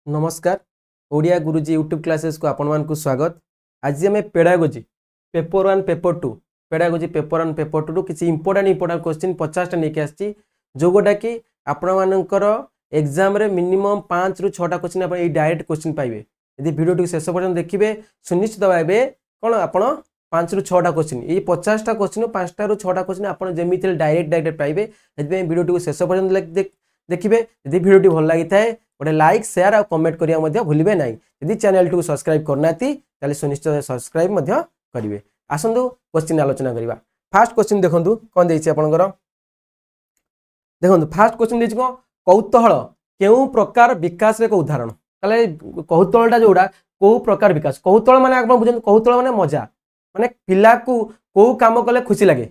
नमस्कार ओडिया गुरुजी YouTube classes को आपण मानकु स्वागत। आज आम pedagogy paper 1 paper 2 pedagogy paper 1 paper 2 किसी इंपोर्टेंट क्वेश्चन 50 टा लेके आछि जो गोटा कि आपण मानकर एग्जाम रे मिनिमम 5 रु 6 टा क्वेश्चन आपण ए डायरेक्ट क्वेश्चन पाइबे। यदि वीडियो टी शेष पर्यंत देखिबे सुनिश्चित भाबे कोन आपण 5 रु 6 टा क्वेश्चन ए 50 टा क्वेश्चन 5 टा रु 6 टा क्वेश्चन आपण जेमिति डायरेक्ट पाइबे। यदि वीडियो टी शेष पर्यंत देखिबे। यदि वीडियो टी भल लागि थाए गोटे लाइक शेयर और कमेंट करिया मध्य भूलिबे नाही। यदि चैनल टू सब्सक्राइब करनाती ताले सुनिश्चित सब्सक्राइब मध्य करिवे। आसंदु क्वेश्चन आलोचना करिबा। फर्स्ट क्वेश्चन देखंतु कोन देछि आपनकर। देखंतु फर्स्ट क्वेश्चन देछि को कौतूहल केउ प्रकार विकास रे को उदाहरण। ताले कौतूहलटा जोडा को प्रकार विकास। कौतूहल माने आपण बुझन कौतूहल माने मजा माने पिला को को काम कले खुशी लागे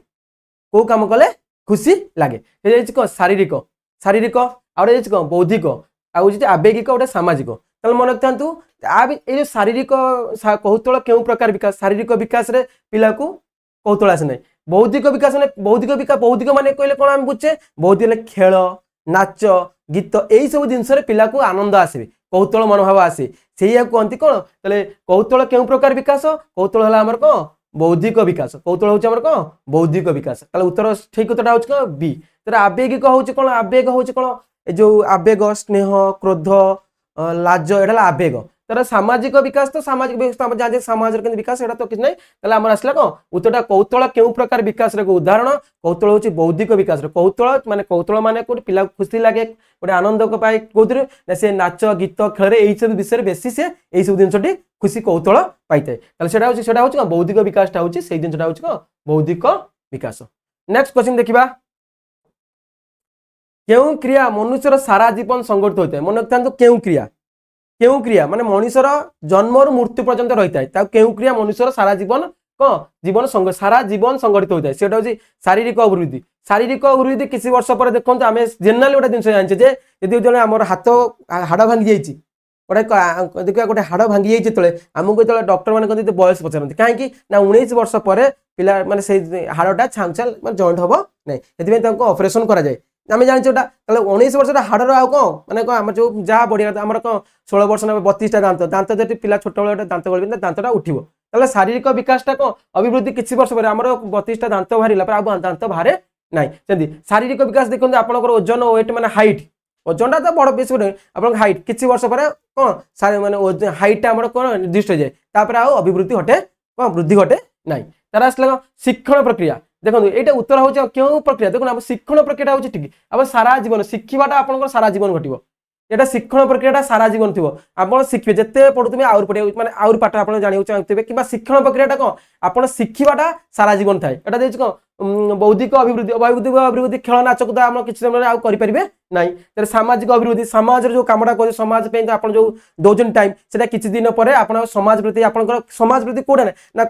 को काम कले खुशी लागे। हे देछि को शारीरिक शारीरिक और देछि को बौद्धिक आवेगिक गोटे सामाजिक। मन रखु ये शारीरिक कौतूहल क्यों प्रकार विकास शारीरिक विकास रे पिला को कौतूहल आसे ना। बौद्धिक विकास बौद्धिक माने कहले कौन आम बुझे बौद्धिक खेल नाच गीत यही सब जिनस पिला को आनंद आसे कौतूहल मनोभाव आसे से कहती कौन तेरे कौतूहल क्यों प्रकार विकास कौतूहल है कौन बौद्धिक विकास कौतूहल हूँ कौन बौद्धिक विकास। उत्तर ठीक उत्तर हो बी। तेरे आवेगिक हूँ कौन आवेग हूँ कौन जो आवेग स्नेह क्रोध लाज एटा आवेग। तर सामाजिक विकास तो सामाजिक जाने समाज विकास एटा तो किछ नै। तले हमर आसला को उत्तरटा कौतूहल केउ प्रकार विकास रे उदाहरण कौतूहल होची बौद्धिक विकास रे। कौतूहल माने कोइ पिला खुशी लागे कोइ आनंद को पाए कोथरे से नाच गीत खेल रे एई सब विषय रे बेसी से एई सब दिनसटी खुशी कौतूहल पाइते। तले सेटा होची बौद्धिक विकासटा होची सेई दिनसटा होची को बौद्धिक विकास। नेक्स्ट क्वेश्चन देखिबा। क्यों क्रिया मनुष्यर सारा जीवन संगठित होता है। मन रखता क्यों क्रिया माने मनुष्यर जन्म रु मृत्यु पर्यंत रही है क्यों क्रिया मनुष्यर सारा जीवन जीवन सारा जीवन संगठित होता है। सेटा होची शारीरिक अभिवृद्धि। शारीरिक अभिवृद्धि किसी वर्ष पर देखो आम जेनराली गोटे जिन जाने जे जब आम हाथ हाड़ भांगी जाइए गोटे देखा गोटे हाड़ भांगी जाइए आमको जो डॉक्टर मैंने कहते बयस पचारती कहीं 19 वर्ष पर पिला माने से हाड़टा छांगछाल जॉइंट हम ना ऑपरेशन करा जाए आम जाने 19 वर्ष हाड़र आउ कौन मैंने कौन आम जो जहाँ बढ़िया आम कौन 16 वर्ष 32टा दांत दांत जब पिला छोट बड़े दांत गल दांतटा उठो ताले शारीरिक विकासटा कौन अभिवृद्धि किसी वर्ष पर आम 32टा दांत बाहर दांत बाहर ना। शारीरिक विकास देखते आपंकर ओजन वेट माने हाइट ओजनटा तो बड़ बेस आप हाइट किसी वर्ष पर कौन माने हाइटा आम कौन निर्दिष्ट हो जाए आउ अभिवृद्धि घटे कौन वृद्धि घटे ना। तार आसला शिक्षण प्रक्रिया देखो ये उत्तर हो क्यों प्रक्रिया देखो आप शिक्षण प्रक्रिया हो ठीक आप सारा जीवन शिखा आप सारा जीवन घटो ये शिक्षण प्रक्रिया सारा जीवन थी आप शिखे जिते पढ़ुवे आउर पढ़े माने आउर पाठ आप जाना चाहते कि शिक्षण प्रक्रिया कौन आप शिखा सारा जीवन थाए यहाँ कौन बौद्धिक अभिवृद्धि खेल नाच कूद आम किसी समय ना। सामाजिक अभिवृद्धि समाज जो कमटा कर समाज आप जो दौन टाइम से किसी दिन पर आप समाज प्रति आप समाज प्रति कौटा ना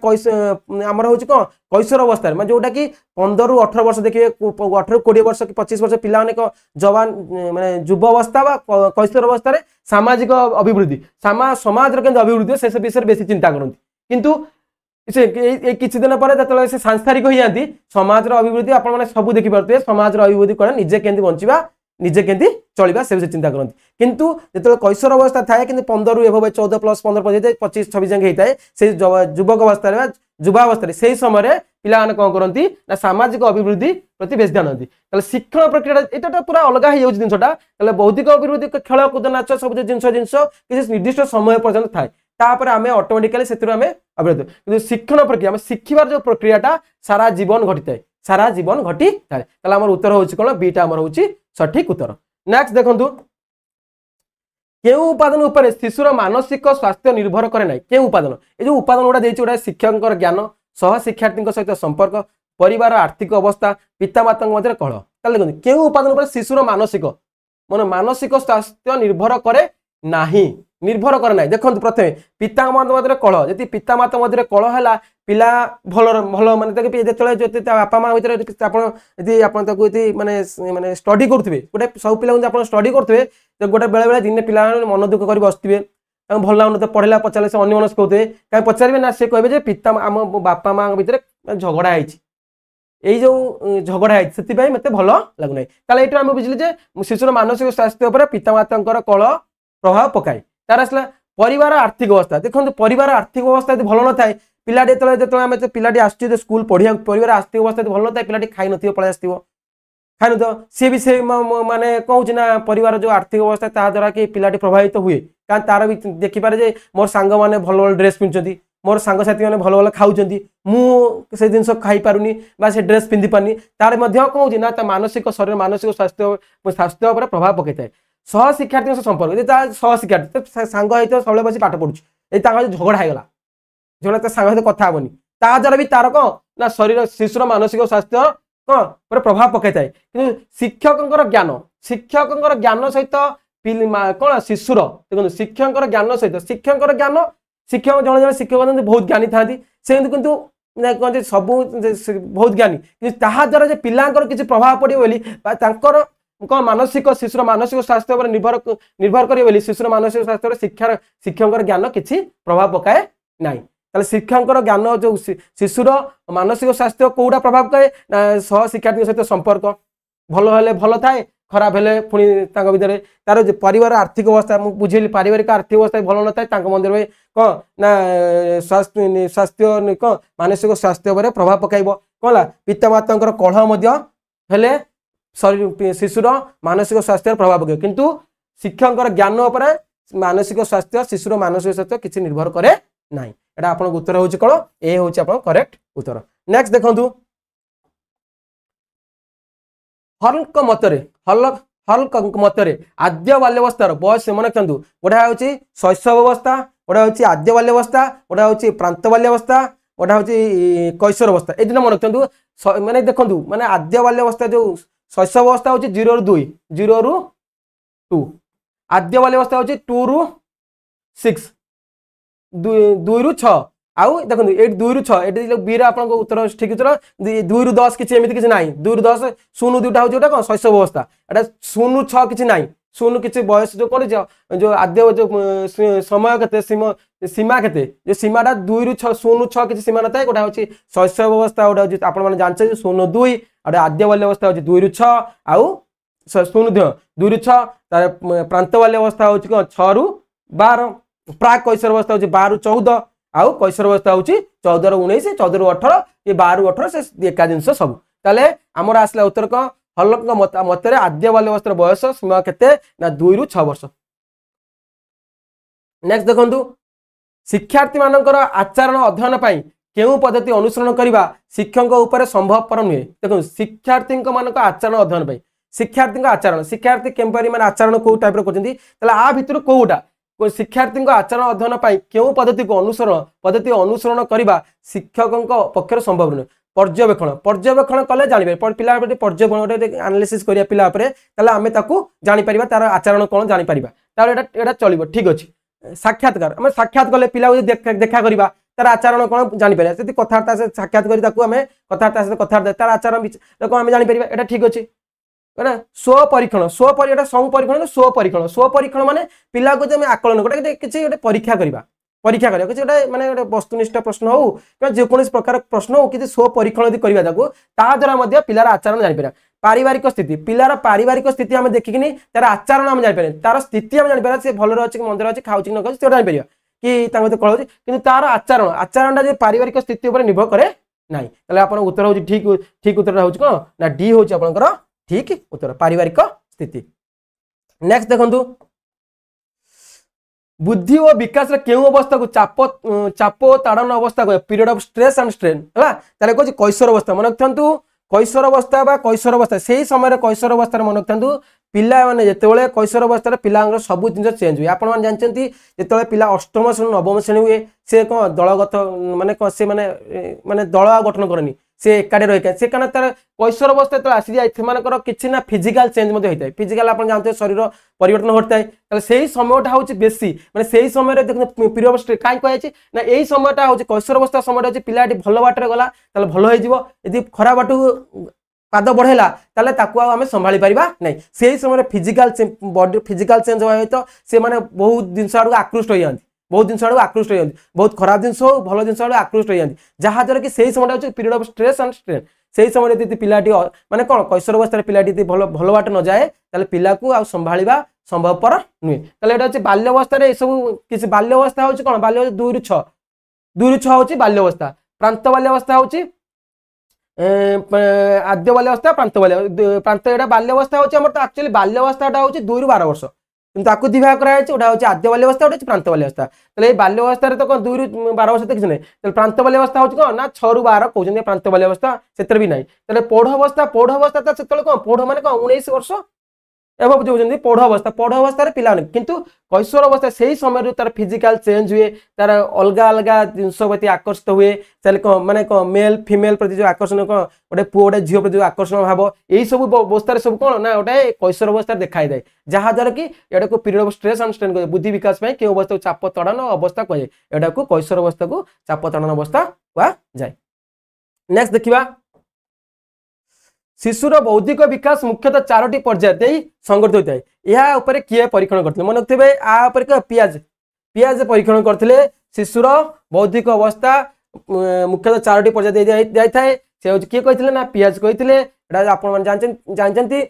आमर हूँ कौन कैशोर अवस्था में जोटा कि 15 रु 18 वर्ष देखिए 18 रु 20 वर्ष कि 25 वर्ष पिला जवान माने युव अवस्था कैशोर अवस्था सामाजिक अभिवृद्धि समाज अभिवृद्धि से विषय बेसी चिंता करती किंतु से किसी दिन पर जो से सांसारिक हो जाती समाज अभिवृद्धि आप सब देखिपे समाज अभिवृद्धि कौन निजे केमती बंचा निजे केमती चलवा से विषय चिंता करती किंतु जो कैशोर अवस्था थाए कि 15 रु 14 प्लस 15 25 26 जाए होता है से युवक अवस्था युवावस्था से समय पिला कौन करती ना सामाजिक अभिवृद्धि प्रति बेस ध्यान दी। शिक्षण प्रक्रिया ये पूरा अलग हो जिनटा बौद्धिक अभिवृद्धि खेल कूद नाच सब जिनस किसी निर्दिष्ट समय पर्यटन थाए तापर आम ऑटोमेटिकली से अभिवृद्धि शिक्षण प्रक्रिया शिखार जो प्रक्रियाटा सारा जीवन घटी थाए सारा जीवन घटी थाए उत्तर हूँ कौन बीटा आमर हूँ सठिक उत्तर। नेक्स्ट देखो केउ उपादान उपर शिशुर मानसिक स्वास्थ्य निर्भर करे ना केउ उपादान ये जो उपादान गुड़ा गोटा शिक्षक ज्ञान सह शिक्षार्थी सहित संपर्क परिवार आर्थिक अवस्था पितामाता मध्य कलह देखो केउ उपादान उपर शिशुर मानसिक मन मानसिक स्वास्थ्य निर्भर करे नाही निर्भर करे ना। देखो प्रथम पितामाता मध्य कलह जब पितामाता मध्य कलह है पिला भल भल माने जो बापा माँ भर माने स्टडी करुवे गोटे सब पिला स्टडी करुवे गोटे बेले बेले दिन पिला मन दुख कर बसवे भल लगुन पढ़ला पचारे से अन्य मनस्क होते कहीं पचारे ना से कहे पिता आम बापा माँ भर झगड़ा है जो झगड़ा है से मत भल लगुना ये बुझे शिशुर मानसिक स्वास्थ्य पितामाता कलह प्रभाव पकाए तार आसला परिवार आर्थिक अवस्था देखो परिवार आर्थिक अवस्था यदि भल न थाए पिलाटी जो आम पिलाटी आसुच्छे स्कूल पढ़िया परिवार आर्थिक अवस्था यदि भल न थाए पिलाटी खाई न पलि आसो खाई न सी भी से माने कहूँ ना परिवार जो आर्थिक अवस्था ता द्वारा कि पिलाटी प्रभावित हुए कारण तार भी देखिपारे जे मोर सांग मैंने भल भल ड्रेस पिंधुंट मोर सांगसाथी मैंने भल भल खाऊँ मुझे जिन खाई पारुनी बा से ड्रेस पिंधि पारनी तार कहूँ ना मानसिक शरीर मानसिक स्वास्थ्य स्वास्थ्य पर प्रभाव पकई थाए सह शिक्षार्थी संपर्क सह शिक्षार्थी सांग होता सब बस पाठ पढ़ुच झगड़ा होगा झगड़ा सांग सहित कथा हेनी ता द्वारा भी तार कौन ना शरीर शिशुर मानसिक स्वास्थ्य कौन पर प्रभाव पकई थाए कि शिक्षक ज्ञान सहित कौन शिशुर देखो शिक्षक ज्ञान सहित शिक्षक ज्ञान शिक्षक जन जन शिक्षक बहुत ज्ञानी था से किंतु कहते सब बहुत ज्ञानी द्वारा पिलांकर किसी प्रभाव पड़े बोली कौन मानसिक शिशुर मानसिक स्वास्थ्य पर निर्भर करे शिशुर मानसिक स्वास्थ्य शिक्षक ज्ञान किसी प्रभाव पकाए ना शिक्षक ज्ञान जो शिशुर मानसिक स्वास्थ्य कौटा प्रभाव पकाए सह शिक्षार्थी सहित संपर्क भल हेले भल थाए खराब हेले पुणी भितर तार परिवार आर्थिक अवस्था मुझे बुझेली पारिवारिक आर्थिक अवस्था भल न था मंदिर में कौन ना स्वास्थ्य कौन मानसिक स्वास्थ्य पर प्रभाव पकाइब कौन पितामाता कलह हेले शरीर शिशुर मानसिक स्वास्थ्य प्रभाव पकाइब किंतु शिक्षक ज्ञान पर मानसिक स्वास्थ्य शिशुर मानसिक स्वास्थ्य किसी निर्भर करे ना एटा आपन उत्तर होची कौन ए होची आपन करेक्ट उत्तर नेक्स्ट देखंतु हल्क मतरे हल्क मतरे आद्य बाल्यावस्थार बयस मन रखु गोटा हूँ शैशव अवस्था गोटा हूँ आद्य बाल्यावस्था गोटा हूँ प्रांत बाल्यावस्था गोटा हूँ कैशोर अवस्था ये मन रखु माने देखु माने आद्य बाल्यावस्था जो शैशव अवस्था हूँ 0 ରୁ 2 0 ରୁ 2 आद्य बाल्यावस्था हूँ 2 ରୁ 6 2 ରୁ 6 आउ देखो ये 2 ରୁ 6 ये बी उत्तर ठीक उत्तर 2 ରୁ 10 किसी एमती किसी ना 2 ରୁ 10 0 2टा हूँ कौन शैशव अवस्था एटा 0 ରୁ 6 किसी ना 0 किसी बयस जो कौन जो आद्य जो समय के सीमा के जो सीमाटा 2 ରୁ 6 0 ରୁ 6 किसी सीमा न था गोटा हूँ शैशव अवस्था गोटे आप जानते 0 2 गोटे आद्य बाल्य अवस्था हूँ 2 ରୁ 6 आउ 0 2 ରୁ 6 प्रांत बाल्य अवस्था हूँ कौन 6 ରୁ 12 प्राक कैशोर अवस्था हूँ 12 ରୁ 14 आउ कैशोर अवस्था हूँ 14 ରୁ 19 14 ରୁ 18 ये 12 ରୁ 18 से एका जिनस सब ताले आमर आसला उत्तर कौन हल्क मतरे आद्य बाल्य अवस्था बयस सीमा केते ना 2 ରୁ 6 वर्ष नेक्स्ट देखंतु शिक्षार्थी मानकर आचरण अध्ययन पाई केउ पद्धति अनुसरण करबा शिक्षक ऊपर संभवपर नुहे देखो शिक्षार्थी मानक आचरण अध्ययन पाई शिक्षार्थी आचरण शिक्षार्थी केम्परी माने आचरण को टाइप रो करजंती तला आ भितर कोउटा शिक्षार्थी आचरण अध्ययन पाई केउ पद्धति को पद्धति अनुसरण करबा शिक्षक पक्षर संभव नुहे पर्यवेक्षण कले जानिबे पिला पर्यवेक्षण एनालिसिस करिया पिला उपरे तला आमे ताकू जानि परिबा तार आचरण कोन जानि परिबा तार एटा चलिबो ठीक अछि साक्षात्कार आम साक्षात कले पिला देखा करवा तार आचरण कौन जापर से कथबार्ता से साक्षात करें कथबार्ता से कथबार्ता तार आचरण कौन आम जापर यहाँ ठीक अच्छे स्वपरीक्षण स्वपरीक्षण स्वपरीक्षण माने पिला को आकलन गोटे किसी गोटे परीक्षा करवा किसी गोटे माने गोटे वस्तुनिष्ठ प्रश्न हो जेकोसी प्रकार प्रश्न हो कि स्वपरीक्षण यदि करवा ता द्वारा पिलार आचरण जापर पारिवारिक स्थिति पिलार पारिवारिक स्थिति आम देखिकी तार आचरण आम जापर तार स्थिति आम जापर से भल अच्छे कि मंदिर अच्छे खाऊ कि न खाऊ से जापर कि कल कि तार आचरण आचरणटा पारिवारिक स्थिति पर निर्भर करे ना आप उत्तर हूँ ठीक उत्तर हूँ कौन ना डी हूँ आपंकर ठीक उत्तर पारिवारिक स्थिति नेक्स्ट देखंतु बुद्धि और विकास केउ अवस्था को चाप ताड़न अवस्था को period of stress and strain है ताले कहछि कैशोर अवस्था मन रखु कैशोर अवस्था बा कैशोर अवस्था से समय कैशोर अवस्था मन रखु पिला माने जेतेबेले कैशोर अवस्था पिलांगर सब जिन चेंज हुए आपण जानते जेतेबेले पिला अष्टम श्रेणी नवम श्रेणी हुए से कौन दलगत माने कौन से माने दल गठन करनी से एकाडे रही से कारण तार कैशोर अवस्था तो आसी जाए से किसी ना फिजिकल चेंज होता है फिजिकल आप जानते हैं शरीर परिवर्तन घटता है से समयटा हूँ बेसी मैंने से समय देखते पीरियड ऑफ स्ट्रेस कहीं कहुई ना यही समयटा हूँ कैशोर अवस्था समयटा हूँ पिलाटी भल बाटर गला भल हो खराब बाट पाद बढ़ेला आम संभाली पारिबा नहीं से समय फिजिकल बॉडी फिजिकल चेंज होगा सहित से माने बहुत जिनस आड़ आकृष्ट हो जाती बहुत जिन आड़ आकृष्ट हो जाती बहुत खराब जिन हो भल जिन आड़ आकृष्ट हो जाती जहाद्वारा कि सही समय हूँ period of stress and strain से समय यदि पिलाटी माने कौन कैशोर अवस्था पिलाटी भल बाट न जाए पिला को संभाळिबा संभवपर नुहे ताले एटा होची बाल्यावस्था रे सब किसी बाल्यावस्था होची कोन बाल्य 2 रु 6 2 रु 6 होची बाल्यावस्था प्रांत बाल्यावस्था होची आद्य बाल्यावस्था प्रांत एटा बाल्यावस्था होची हमर तो एक्चुअली बाल्यावस्थाटा होची 2 रु 12 वर्ष किंतु ताकू दिभा करा है ओटा होची आद्य बाल्यावस्था ओटा होची प्रांत बाल्यावस्था तले बाल्यावस्था रे तो कोन 2 रु 12 वर्ष तो किछ नै तले प्रांत बाल्यावस्था होची कोन ना 6 रु 12 कहउछन प्रांत बाल्यावस्था सेतर भी नै तले पौढ अवस्था तो सेतले कोन पौढ माने कोन 19 वर्ष एवं जो पौढ अवस्था पिला किंतु कैशोर अवस्था से ही समय तार फिजिकल चेंज हुए तार अलग अलग जिनस प्रति आकर्षित हुए माने मेल फीमेल प्रति जो आकर्षण कौन गोटे पुओ गोटे झील प्रति आकर्षण भाव यही सब अवस्था सब कौन ना गोटे कैशोर अवस्था देखा जाए जहाद्वारा कि एटा को period of stress and strain कहे बुद्धि विकास में के अवस्था चाप तड़ान अवस्था कहे एटा को कैशोर अवस्था को चाप तड़ान अवस्था कह जाए। नेक्स्ट देखिबा शिशुर बौद्धिक विकास मुख्यतः 4टी पर्याय संगठित होता है यह ऊपर किए परीक्षण करते मन रखिए आ ऊपर पियाज परीक्षण करते शिशुर बौद्धिक अवस्था मुख्यतः 4टी पर्याय जाए से किए कहते ना पियाज कहते जानते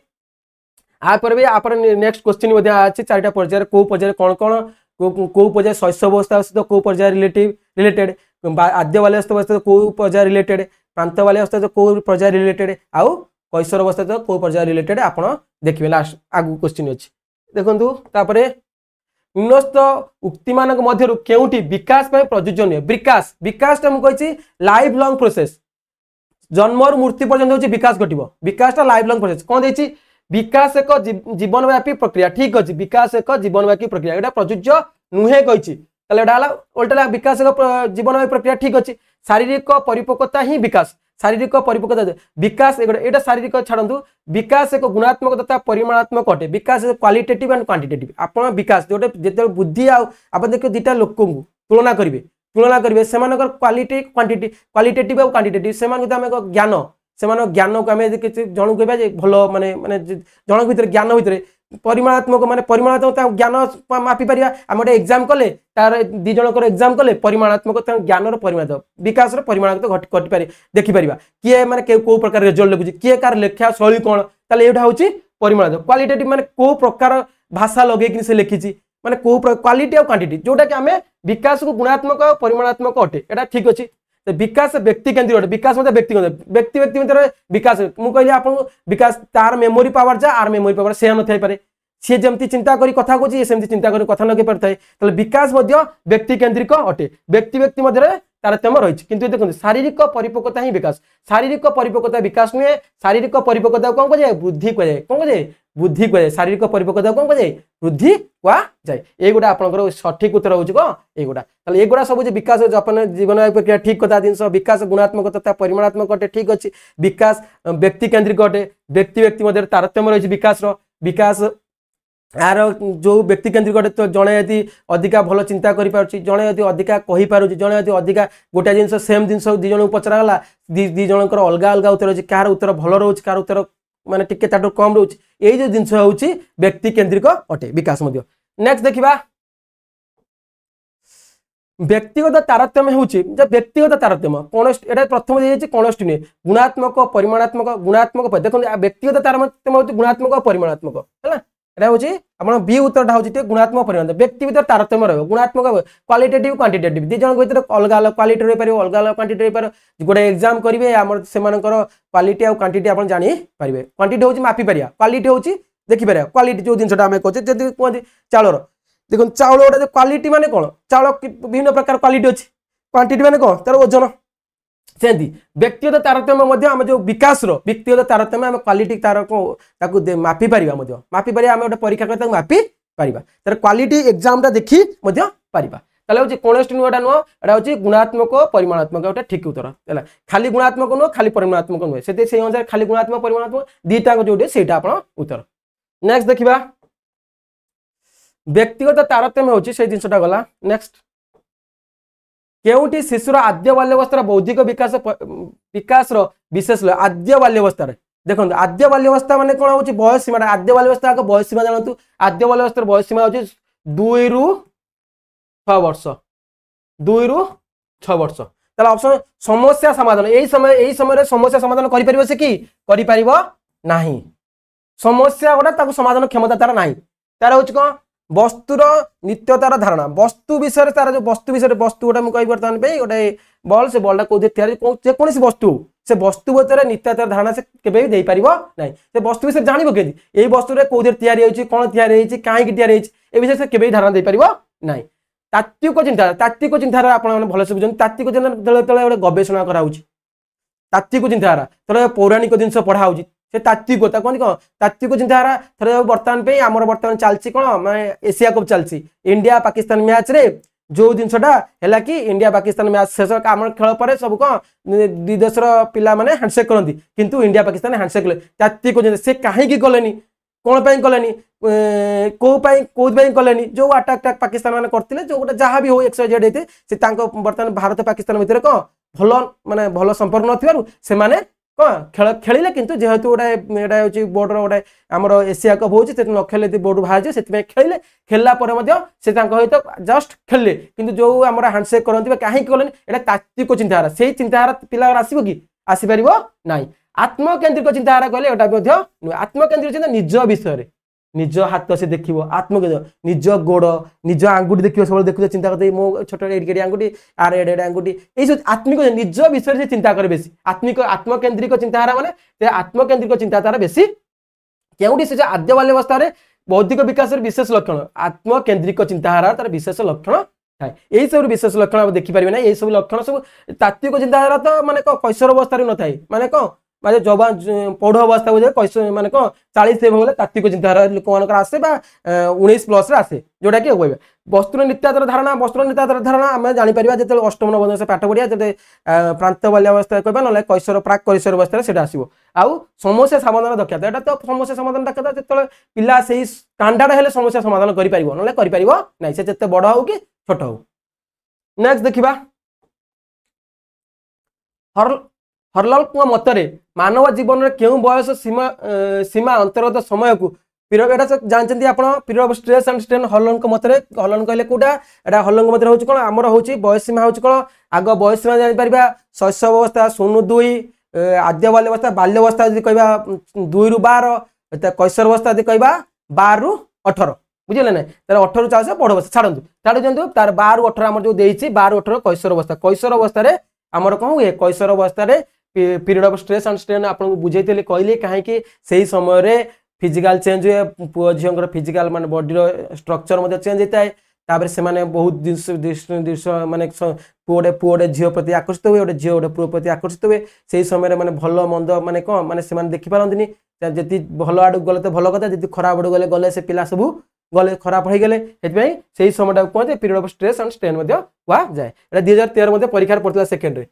आपर भी आप नेक्स्ट क्वेश्चन अच्छे 4टा पर्याय कौ पर्याय कौन कौन कौ पर्याय शैशव अवस्था सहित कौ पर्याय रिलेटेड आद्य बाल्यावस्था सहित कौ पर्याय रिलेटेड प्रांत बाल्यावस्था सहित कौ पर्याय रिलेटेड आउ कैशोर अवस्था तो कौ पर्याय रिलेटेड आपण देखिए लास्ट आगु क्वेश्चन अच्छी देखु तापर निम्नस्थ उक्ति मानक मध्यरु केउटी विकास में प्रयोज्य नुहे विकास विकासटा मु कहिछि लाइफ लॉन्ग प्रोसेस जन्म रु मृत्यु पर्यंत होछि विकास घटिबो विकासटा लाइफ लॉन्ग प्रोसेस कोन देछि विकास एक जीवनव्यापी प्रक्रिया ठीक अछि विकास एक जीवनव्यापी प्रक्रिया एटा प्रयोज्य नुहे कहिछि ताले एटा हला उल्टा विकास एक जीवनव्यापी प्रक्रिया ठीक अछि शारीरिक परिपक्वता ही विकास शारीरिक परिपक्वता विकास एटा शारीरिक छाड़ू विकास एक गुणात्मक तथा परिमाणात्मक अटे विकास क्वालिटेटिव एंड क्वांटिटेटिव आपण विकास जोटे जेते बुद्धि आप देखिए दुटा लोक को तुलना करेंगे से क्वालिटी क्वांटिटी क्वालिटेटिव और क्वांटिटेटिव से ज्ञान से ज्ञान को आम जन कह भल माने माने जन भर ज्ञान भितर परिमाणात्मक माने परिमाणात्मक ज्ञान मापी पारिबा आम गोटे एग्जाम कले तार दी जनकर एग्जाम कले परिमाणात्मक ज्ञान परिमाण विकास परिमाणात्मक घटी पारे देखि पारिबा किए माने को प्रकार रिजल्ट लिखुची किए कार लेखा शैली कौन ताले एटा होची परिमाण क्वालिटेटिव माने को प्रकार भाषा लगे कि से लिखिची माने को क्वालिटी और क्वांटिटी जोटा कि आमे विकास को गुणात्मक और परिमाणात्मक अटे एटा ठीक अछि विकास व्यक्ति केंद्रित अटे विकास मतलब व्यक्ति व्यक्ति व्यक्ति भितर विकास मु कहली आपन विकास तार मेमोरी पावर जा आर मेमोरी पावर से न थाई पारे सी जमती चिंता करी कथा कहछि सेमती चिंता करी कथा न के परथाय तले विकास मध्य व्यक्ति केंद्रिक अटे व्यक्ति व्यक्ति मध्य तारतम्य रही किंतु देखो शारीरिक परिपक्वता ही विकास शारीरिक परिपक्वता विकास नुहे शारीरिक परिपक्वता कौन कह जाए वृद्धि कह जाए कौन कह जाए बुद्धि कह जाए शारीरिक परिपक्वता कौन कह जाए वृद्धि कह जाए ये गोटा आपनकर सठिक उत्तर होची को ये गोटा ताले ये गोटा सब जे विकास अपन जीवन प्रक्रिया ठीक कथा जिनस विकास गुणात्मक तथा परिमाणात्मक अटे ठीक अछि विकास व्यक्ति केंद्रिक अटे व्यक्ति व्यक्ति मध्य तारतम्य रही विकास विकास यार जो व्यक्ति केंद्रिक अटे तो जड़े यदि अधिका भल चिंता करि पारुछि जड़े यदि अधिका कहि पारुछि जड़े यदि अधिका गोटे जिनस सेम जिनस दी जन पचरा गला दी जनकर अलग अलग उत्तर अछि कार उत्तर भल रहउछि कार उत्तर माने टिके ताटो कम रहउछि एई जो जिनस होउछि व्यक्ति केंद्रिक अटे विकास मध्य। नेक्स्ट देखिबा व्यक्तिगत तारतम्य होउछि जे व्यक्तिगत तारतम्य कोन एटा प्रथम दे जायछि कोन नुहे गुणात्मक परिमाणात्मक गुणात्मक देखो व्यक्तिगत तारतम्य होउछि गुणात्मक और परिमाणात्मक हैला एटा होछि आपण बी उत्तरटा होछि ते गुणात्मक परिमाण व्यक्ति भीतर तारतम्य रहबो गुणात्मक क्वालिटेटिव क्वांटिटेटिव दी जन भीतर अलग अलग क्वालिटी रहि पारिबो अलग अलग क्वांटिटी रहि पारो गोटे एग्जाम करिवे हमर सेमानकर क्वालिटी और क्वांटिटी आपण जानि पारिबे क्वांटिटी होछि मापी पारिया क्वालिटी होछि देखि पारिया क्वालिटी जो जिनसटा हम कहछे जदि कोन चाउलर देखो चाउल गोटे क्वालिटी माने कोन चाउल विभिन्न प्रकार क्वालिटी अछि क्वांटिटी माने कोन तार वजन सेंती व्यक्तिगत तारतम्य मध्य हम जो विकास रो व्यक्तिगत तारतम्य हम क्वालिटी तार को ताकू मापी परिबा मध्य मापी परिबा हम गोटे परीक्षा करता मापी परिबा तार क्वालिटी एग्जाम टा देखि मध्य परिबा ताले होची कोनस्ट नुवाटा नो एटा होची गुणात्मक परिमाणात्मक एटा ठीक उत्तर हैला खाली गुणात्मक नो खाली परिमाणात्मक नो सेते सेही अनुसार खाली गुणात्मक परिमाणात्मक दीटा को जोडे सेटा आपण उत्तर। नेक्स्ट देखिबा व्यक्तिगत तारतम्य होची से जिनसटा गला। नेक्स्ट केउटी शिशुर आद्य बाल्यावस्था बौद्धिक विकास विकास विशेष आद्य बाल्यावस्था देखो आद्य बाल्यावस्था माने कोन होची बयस सीमा आद्य बाल्यावस्था का बयस सीमा जानतु आद्य बाल्यावस्था बयस सीमा होची 2 रु 6 वर्ष 2 रु 6 वर्ष ताला ऑप्शन समस्या समाधान एई समय रे समस्या समाधान करि परिबो से कि करि परिबो नाही समस्या गोटा ताको समाधान क्षमता तार नाही तार हूँ कौन वस्तुर नित्यतार धारणा वस्तु विषय तार जो वस्तु विषय वस्तु गोटे मुझे बर्तमान गोटे बल से बल्टा कौन जेकोसी वस्तु से वस्तु विषय नित्यतार धारणा से केवे भी पार ना से वस्तु विषय जान के यही वस्तु कौन कौन या कहीं या विषय से केवे धारणा दे पार ना तात्विक चिंताधारा आप भलसे बुझे तात्विक चिंताधारा गोटे गवेषणा कराऊँ तात्विक चिंताधारा थोड़ा पौराणिक जिन पढ़ा से तात्विकता कहते कौन तात्विक चिंताधारा थोड़ा बर्तमान पे आमर बर्तमान चलती कौन मैं एशिया कप चलती इंडिया पाकिस्तान मैच रे जो जिनसा है कि इंडिया पाकिस्तान मैच शेष आम खेल पर सब कौन दुई देशर पिला माने हैंडसेक करती किंतु इंडिया पाकिस्तान हैंडसेक कले तात्विक चिंता से कहीं कले कौन कले कौन कले जो अटैक पाकिस्तान मैंने करते जो गोटे जहाँ भी हो XYZ होते से बर्तमान भारत पाकिस्तान भितर कौन भल माने भल संपर्क न कौन खेल खेलिले किंतु जेहेतु गोटे बोर्डर गोटे आमर एशिया कप हो न खेले बोर्ड बाहर से खेलिले खेलला से सहित जस्ट खेलिले किंतु जो आम हैंडसेक करते कहीं कले ये तात्विक चिंताधारा से चिंताधारा पिला आसो कि आसपार ना आत्मकेन्द्रिक चिंताधारा कहले आत्मकेन्द्रिक चिंता निज विषय निज हाथ से देखो आत्मकेन्द्र निज गोड़ निज आंगुठी देखिए सब देखुए चिंता करते मो छोट एडे आंगुठी आर एडे आंगुठी ये आत्मिक निज विषय से चिंता करे बेसी आत्मकेन्द्रिक चिंताधारा माने आत्मकेन्द्रिक चिंताधारा बेसी क्योंकि से आद्य बाल्यावस्था बौद्धिक विकास विशेष लक्षण आत्मकेन्द्रिक चिंताधारा तार विशेष लक्षण थाए यही सब विशेष लक्षण आप देखिपारे ना यही सब लक्षण सब तात्विक चिंताधारा तो माने कैशोर अवस्था न थाए माने कौन माने जवान पौढ़ अवस्था को कैसे माने कौन 40 से गले तात्विक चिंताधारा लोक मान आसे 19+ आसे जोटा कि कह वस्तुर नित्याधार धारणा वस्तुर नित्याधार धारणा आम जापर जो अष्टम नवम से पाठ पढ़िया जो प्रांत बाल्यावस्था कह ना कैशोर प्राक कैशोर अवस्था से आसो आउ समस्या समाधान दक्षता यहाँ तो समस्या समाधान दक्षता जो पिला से स्टांडार्ड हेले समस्या समाधान कर ना से जिते बड़ हो कि छोट हो। नेक्स्ट देखा हरलाल मतरे मानव जीवन में क्यों बयस सीमा सीमा अंतर्गत समय को पीरियड जानते आप period of stress and strain Harlal मतरे हरलाल कहले कोटा एटा हरलाल मत हूँ कौन आमर हूँ बयस सीमा हूँ कौन आग बयस सीमा जापर शैशव अवस्था 0-2 आद्य बाल्यावस्था यदि कह 2-12 कैशोर अवस्था यदि कह 12-18 बुझे ना तार 18 चाहे बड़ अवस्था छाड़ू छाड़ दिखाँ तार 12-18 आम जो 12-18 कैशोर अवस्था आमर कौन हुए कैशोर अवस्था period of stress and strain आपको बुझे कहली कहीं से समय फिजिकल चेंज हुए पुओ झील फिजिकल माने बॉडी स्ट्रक्चर चेंज होता है तापर से माने बहुत दृश्य माने पुओटे झील प्रति आकर्षित हुए गोटे झील गोटे पुओ प्रति आकर्षित हुए से समय माने भल मंद माने कौन माने से देखिपारती जी भल आड़ गले तो भल कथा जी खराब आड़ गले गले से पिला सब गले खराब हो गले से समय कहते period of stress and strain कह जाए 2013 परीक्षा पड़ता सेकेंड।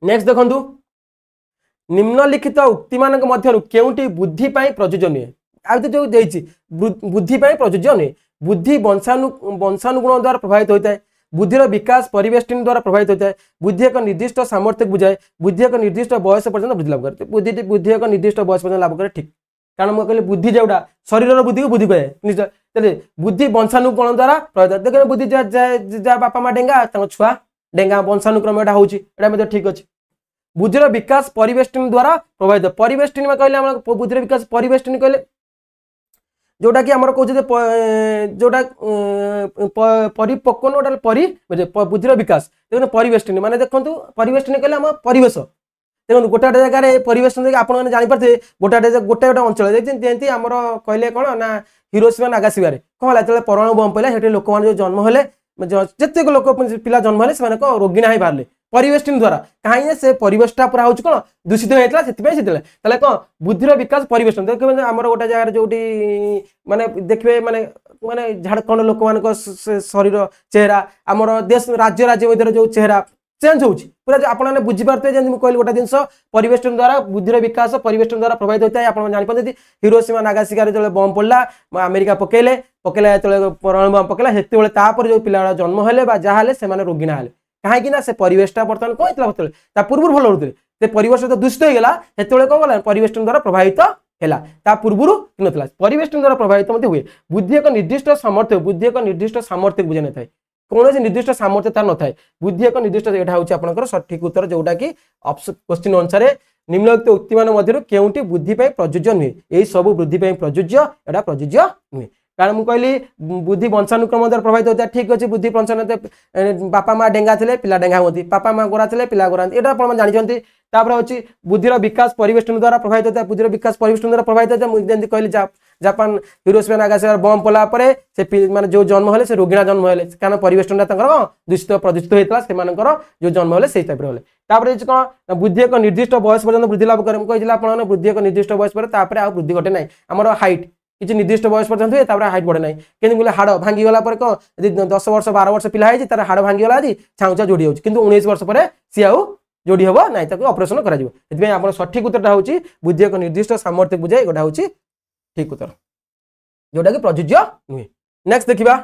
नेक्स्ट देखु निम्नलिखित उक्ति मान केउटी बुद्धि प्रयोज्य नुहे आ जो बुद्धि प्रयोज्य नुहे बुद्धि वंशानुगुण द्वारा प्रभावित होता है बुद्धिर विकास परिवेष्टन द्वारा प्रभावित होता है बुद्धि एक निर्दिष्ट सामर्थ्य बुझाए बुद्धि एक निर्दिष्ट बयस पर्यटन बुद्धि लाभ करे बुद्धि एक निर्दिष्ट बयस पर्यटन लाभ करे ठीक कारण मुझे कहली बुद्धि जोटा शरीर बुद्धि को बुद्धि कहे बुद्धि वंशानुगुण द्वारा प्रभावित देखिए बुद्धि जहाँ बापा माँ डेंगा छुआ डेंगा वंशानुक्रम यहाँ होता ठीक अच्छे बुद्धिर विकास परिवेष्टन द्वारा प्रभावित परिवेष्टन में कहले बुद्धिर विकास परिवेष्टन कहले जोटा कि आमर कहे जोटा परिपक्वन गोटा बुद्धिर विकास देखो परिवेष्टन माने देखो परिवेष्टन कहले आम परिवेश देखो गोटे गोटे जगह परिवेष्टन आप जापारे गोटे गोटे अंचल जमी आमर कहले कौन ना हिरोशिमा नागासाकी कौन है परमाणु बम पड़ा से लोक मैंने जो जन्म है जिते लोक पिला जन्म है से रोगिना ही बाहर परिवेष्टन द्वारा कहीं से परिवेशटा पूरा हूँ कौन दूषित होता है कौन बुद्धिर विकास परिवेष्टन देखिए आम गोटे जगह जो माने देखिए माने माने झाड़खंड लोक मान शरीर चेहरा आमर देश राज्य मध्य जो चेहरा चेंज हो पूरा आपने बुझीपारे जमी कहली गोटे जिन परिवेष्टन द्वारा बुद्धिर विकास परिवेष्टन द्वारा प्रभावित होता है आप जापारे हिरोशिमा नागासाकी जो बम पड़ा अमेरिका पकेले जो परमाणु बम पकेला से जो पिला जन्म है जहाँ से रोगिना है कहीं से परिवेशटा बर्तमान कौन होता पूर्व भल रोते से परिवेश तो दूषित होगा से कौन गला परिवेष्टन द्वारा प्रभावित है पूर्व ना परिवेष्टन द्वारा प्रभावित हुए बुद्धि एक निर्दिष्ट सामर्थ्य बुद्धि एक निर्दिष्ट सामर्थ्य बुझे न था कौन निर्दिष्ट सामर्थ्य तार न था बुद्धि एक निर्दिष्ट यहाँ हूँ आपंकर सठिक उत्तर जोटा कि क्वेश्चन अनुसार निम्नलिखित उक्ति मान मध्यरु केउंटी बुद्धि पई प्रयोज्य नुहे एई सब बुद्धि पई प्रयोज्य एटा प्रयोज्य नुहे कारण मु कहली बुद्धि वंशानुक्रम द्वारा प्रभावित होता ठीक अछि बुद्धि वंशानुक्रम बापा माँ डेंगा थे पिला डेंगा होती बापा माँ गोरा थे पिला गोरा एटा आपण जानि तापर होची बुद्धिर विकास परिवेष्टन द्वारा प्रभावित होता है बुद्धिर विकास परिवेष्टन द्वारा प्रभावित होता है मुझे कहली जापान हिरोशिमा नागासाकी बम पला परे से माने जो जन्म हेले से रोगिणा जन्म हेले कारण परिवेष्टन दूषित प्रदूषित होता है जो जन्म हेले से टाइप हेले तापर कौन बुद्धि एक निर्दिष्ट बयस पर्यंत वृद्धि लाभ करे कही आप बुद्धि एक निर्दिष्ट बयस पर आ वृद्धि घटे ना आमर हाइट किसी निर्दिष्ट बयस पर्यंत हुए तापर हाइट बढ़े ना कि हाड़ भांगी गला कौन यदि 10 वर्ष 12 वर्ष पिला तार हाड़ भांगी गला आज छाउचा जोड़ी हो 19 वर्ष पर सी आउ जोड़ी हम ना ऑपरेशन कर सठिक उत्तर होची बुद्धि एक निर्दिष्ट सामर्थ्य बुझाई गोटा होची ठीक उत्तर जोटा कि प्रयोज्य नुहे नेक्स्ट देखिबा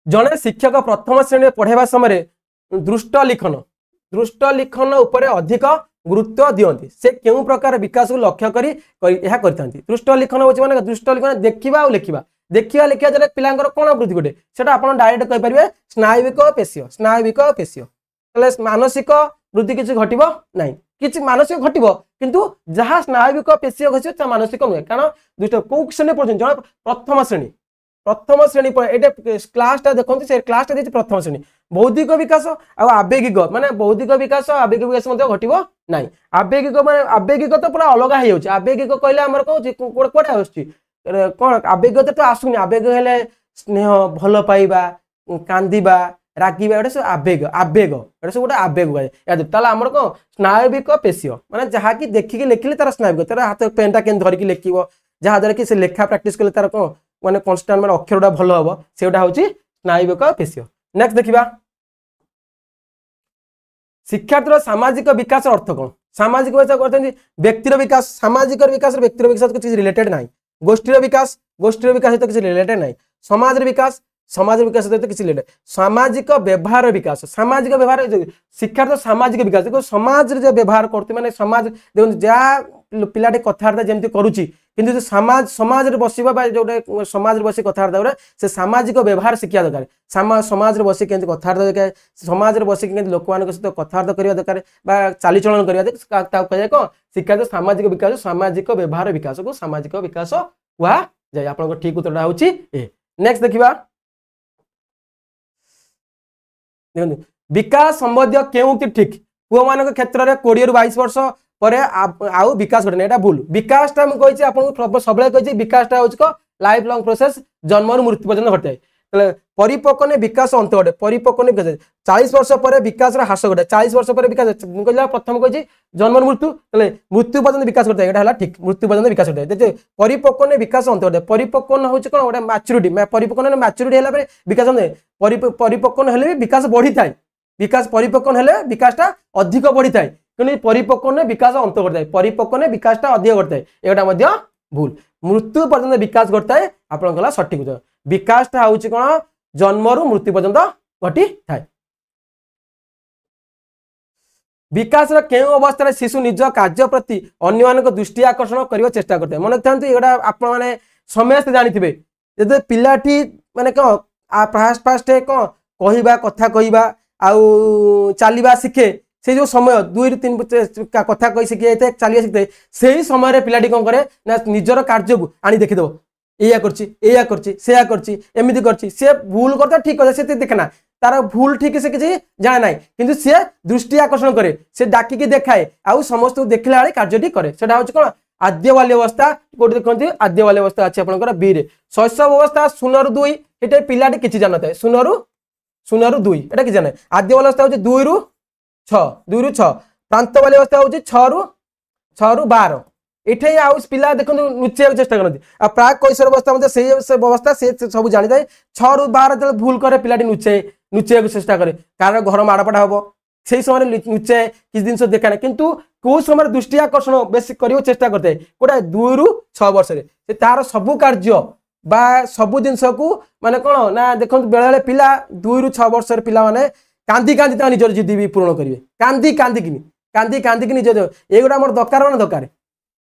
जने शिक्षक प्रथम श्रेणी पढ़ाइबा समय दृष्ट लिखन उपरे अधिक गुरुत्व दियंती से केउ प्रकार विकास को लक्ष्य करी यह करथांती दृष्ट लिखन होची माने दृष्ट लिखन देखिबा आ लिखिबा देखिबा लिखिबा जले पिलांकर कोन वृद्धि घटे सेटा आपण डायरेक्ट कहि परिबे स्नायुविक पेशीय तले मानसिक वृद्धि किछि घटिबो नाही किछि मानसिक घटिबो किंतु जहा स्नायुविक पेशीय घसियो ता मानसिक नुहे कारण दुष्ट को श्रेणी पर्यंत जण प्रथम श्रेणी पर एटा क्लास ता देखंती से क्लास ता देछि प्रथम श्रेणी बौद्धिक विकास आ आवेगिक माने बौद्धिक विकास आवेगिक विकास मध्ये घटिबो नाही आवेगिक माने आवेगिक तो पूरा अलग हे होछि आवेगिक कहले हमर कहू कोडा आछि कोन आवेगिक तो आसुनी आवेग हेले स्नेह भलो पाइबा कांदीबा रागिबा एटा सब आवेग एटा सब गोटे आवेग याद ताला हमर को स्नायुविक पेशीय माने जहा कि देखि लेखिले तार स्नायुविक तार हाथ पेनटा केन धरि कि लेखिबो जहा द्वारा कि से लेखा प्रैक्टिस करले तार को माने कांस्टेंट माने अक्षरटा भलो हबो सेटा होची स्नायुविक पेशीय नेक्स्ट देखिबा शिक्षार्थ सामाजिक विकास अर्थ कौन सामाजिक विकास करते व्यक्तिर विकास सामाजिक विकास व्यक्तिर विकास किसी रिलेटेड ना गोष्ठीर विकास सहित किसी रिलेटेड ना समाज विकास सहित किसी रिलेटेड सामाजिक व्यवहार विकास सामाजिक व्यवहार शिक्षार्थ सामाजिक विकास देखो समाज जो व्यवहार करते माने समाज देखो जहाँ पिलाटे कथबार्ता जमी करुच्ची किंतु समाज समाज रे बसिबा जो समाज रे बसी कथबार्ता से सामाजिक व्यवहार शिक्षा दरकार समाज रे बसी केंति कथबार्ता दरकार समाज रे बसी केंति लोक मान सहित कथबार्ता करिया दरकार बा चालीचलन करिया ता कहे को शिक्षा तो सामाजिक विकास सामाजिक व्यवहार विकास को सामाजिक विकास हुआ जाय आपन ठीक उत्तरटा होची ए नेक्स्ट देखिबा देखो विकास संबंधी केउति ठीक पुओ मान क्षेत्र में 20 रु 22 वर्ष पर आउ विकास घटे ना भूल विकासटा मुझे आपको सब विकासटा हो लाइफ लंग प्रोसेस जन्म मृत्यु पर्यंत घटे परिपक्व ने विकास अंत घटे परिपक्व ने विकास 40 वर्ष पर विकास ह्रास घटे 40 वर्ष पर विकास कहला प्रथम कही जन्म मृत्यु मृत्यु पर्यंत विकास घटे यहाँ ठीक मृत्यु पर्यंत विकास घटे परिपक्व ने विकास अंत घटे परिपक्व हूँ कौन गोटे मैच्योरिटी परिपक्व मैच्योरिटी विकास परिपक्व हेले विकास बढ़ी थाए विकास परिपक्व हेले विकासटा अधिक बढ़ी थाए कि परिपक्व ने विकास अंत घटाए परिपक्व ने विकासटा अधिक घटाए यहाँ भूल मृत्यु पर्यंत विकास घटाए आपन सठिक उत्तर विकासटा हूँ कौन जन्म रु मृत्यु पर्यंत घटी थाए विकास केउ अवस्था शिशु निज कार्य प्रति अन्य मान दृष्टि आकर्षण करने चेष्टा करते मन था ये आप समस्त जानी जब पिलाटी माने कौन फास्ट फास्ट कौन कहवा कथा कहवा आउ चलवा शिखे से जो समय 2 ରୁ 3 कथा कही शिखी जाए चलिए शिखी से ही समय पिलाटी कौन करे ना निजर कार्य को आनी देखीदेव या करमती सी भूल करता ठीक करता से देखना तार भूल ठीक से किसी जाने ना कि सी दृष्टि आकर्षण करे से डाकिकी देखाए आउ समस्त देखला बेले कार्यटी करे सेटा हूँ कौन आद्य बाल्यवस्था कौट देखते आद्य बाल्यवस्था अच्छे आप बी रे शैशव अवस्था 0 ରୁ 2 ये पिलाटी किसी जान था 0 ରୁ 2 ये कि जाने आद्य बाल्यवस्था हूँ 2 ରୁ 6 प्रांत बाल्यवस्था हूँ 6 ରୁ 12 ये आउ पिला देखो लुचाइक चेष्टा करते प्राक कैशोर अवस्था से अवस्था से सब जानी जाए 6 ରୁ 12 जो भूल करे पिलाटी लुचाइक चेष्टा करे कार घर माड़पड़ा हम से समय लुचाए किसी जिन देखाना किंतु कौ समय दृष्टि आकर्षण बेस कर चेष्टा करते गोटे 2 ରୁ 6 वर्ष तार सबू कार्य बा सबू जिनस को माने कौन ना देखो बेले पिला 2 ରୁ 6 वर्ष पिला माने कांदी कांदी निजर जिद भी पूरण करेंगे कांदी कांदी निज ये मोर दरकार ना दरकार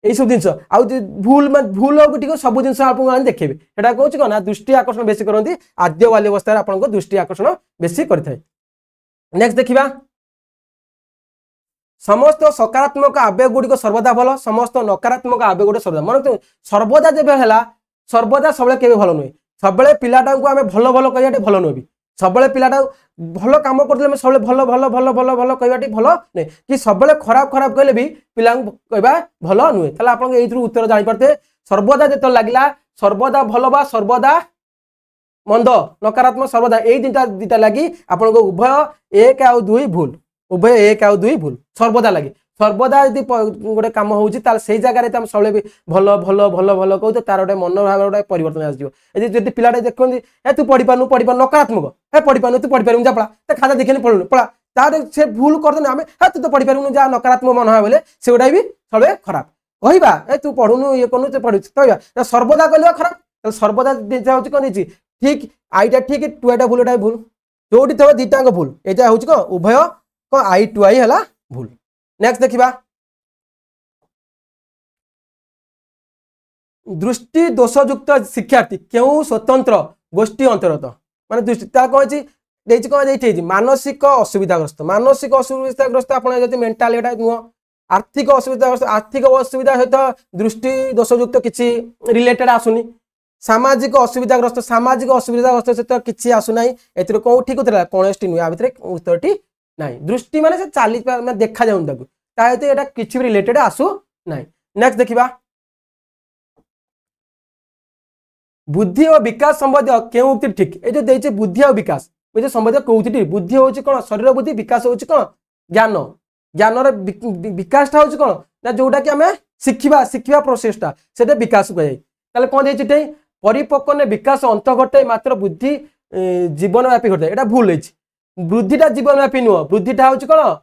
यही सब जिन आउ भूल भूल सब जिन आपको देखिए यहाँ कौन कौन ना दृष्टि आकर्षण बेसी करती आद्य बाल्यवस्था आप दृष्टि आकर्षण बेसी करें नेक्स्ट देखा समस्त सकारात्मक आवेग गुड़िक सर्वदा भल समस्त नकारात्मक आवेग गुड़ सर्वदा मन सर्वदा जब है सर्वदा सब के भल नुहे सब पिलाटा को आम भल भल कह भल नुहे सब पिलाटा भल कम कर सब भल भल भल भल भल कहवाटी भल नुहे कि सब खराब खराब कहले भी पिला कहवा भल नुहे ताले आप उत्तर जापारे सर्वदा जो लगे सर्वदा भल बा सर्वदा मंद नकारात्मक सर्वदा यही दुटा लगी आपन उभय एक आउ दुई भूल उभय एक आउ दुई भूल सर्वदा लगे सर्वदा यदि गोटे कम होची से जगह सब भल भल भल भल कहते तार गोटे मन भाव गोटे परिवर्तन आसो पिलाटे देखते ए तू पढ़ी पार्नु नकारात्मक ए पढ़ी पार्नु तू पढ़ी पार्नु जा पड़ा खाता देखनी पढ़ू पड़ा तार से भूल करदे आम हे तू तो पढ़ी पार्नु जा नकारात्मक मन भाव बोले से गोटा भी सब खराब कहवा ए तू पढ़ुनु ये कनु तू पढ़ु कहवा सर्वदा कहले खराब सर्वदा हूँ कौन ठीक आईटा ठीक टुआटा भूल एटा भूल जोटी थे दीटाक भूल यहाँ हूँ कौन उभय कौन आई टू आई है भूल। नेक्स्ट देखा दृष्टि दोषयुक्त शिक्षार्थी क्यों स्वतंत्र गोष्ठी अंतर्गत मान दृष्टि कौन मानसिक असुविधाग्रस्त आप मेंटाल एटा नुह आर्थिक असुविधा सहित दृष्टि दोषयुक्त किसी रिलेटेड आसुनी सामाजिक असुविधाग्रस्त सहित किसी आसुना ए कौन ठीक होता कौन नुह भितर उत्तर ना दृष्टि माने चली देखा जाए किसी रिलेटेड आसु ना। नेक्स्ट देखा बुद्धि और विकास संबंधी क्यों उक्ति ठीक ये जो देखे बुद्धि और विकास ये संबंधी कौन ठीक बुद्धि हूँ कौन शरीर बुद्धि विकास हूँ कौन ज्ञान ज्ञान विकासटा हूँ कौन ना जोटा कि आम शिखा शिखा प्रोसेसटा से विकास कहुए कौन देखिए परिपक्व ने विकास अंत घटे मात्र बुद्धि जीवनव्यापी घटे यहाँ भूल है वृद्धिटा जीवनव्यापी नुह वृद्धिटा हूँ कौन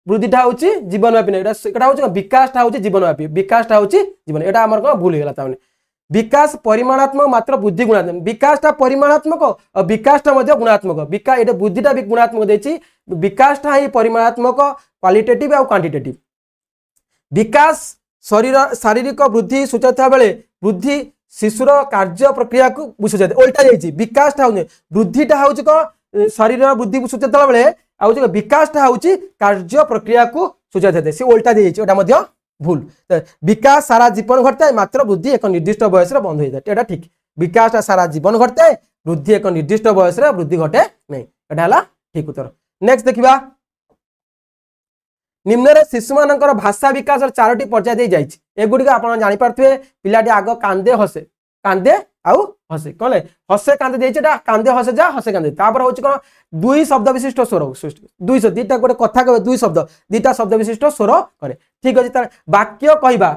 वृद्धिटा हूँ जीवनव्यापी ना हूँ विकासटा हूँ जीवनव्यापी विकासटा हूँ जीवन यहाँ आम कौन भूल होगा ताने विकास परिमाणात्मक मात्र बुद्धि गुणात्मक विकासटा परिमाणात्मक और विकासटा गुणात्मक विकास ये बुद्धिटा भी गुणात्मक देती विकासटा ही परिमाणात्मक क्वालिटेटिव और क्वांटिटेटिव विकास शरीर शारीरिक वृद्धि सूचाता बेले वृद्धि शिशुर कार्य प्रक्रिया को बुझाते उल्टा जाइए विकासटा हूँ वृद्धिटा हूँ कौन शरीर वृद्धि सूचाता बेले आउ विकासटा हूँ कार्य प्रक्रिया को सूचाते सी उल्टा दिया भूल विकास सारा जीवन घटता है मात्र वृद्धि एक निर्दिष्ट बयस बंद हो जाए ठीक विकास सारा जीवन घटता है वृद्धि एक निर्दिष्ट बयस वृद्धि घटे नहीं यहाँ ठीक उत्तर। नेक्स्ट देखा निम्न शिशु मान भाषा विकास चारोटी पर्याय एगुड़िक आप जापारे पिलाटी आग कांदे आउ हसे कौन हसे कांदे देटा कांदे हसे जा हसे कांदे तापर हूँ कौन दुई शब्द विशिष्ट स्वर दुई दीटा गोटे कथा कह दुई शब्द दीटा शब्द विशिष्ट स्वर कै ठीक अच्छे वाक्य कहवा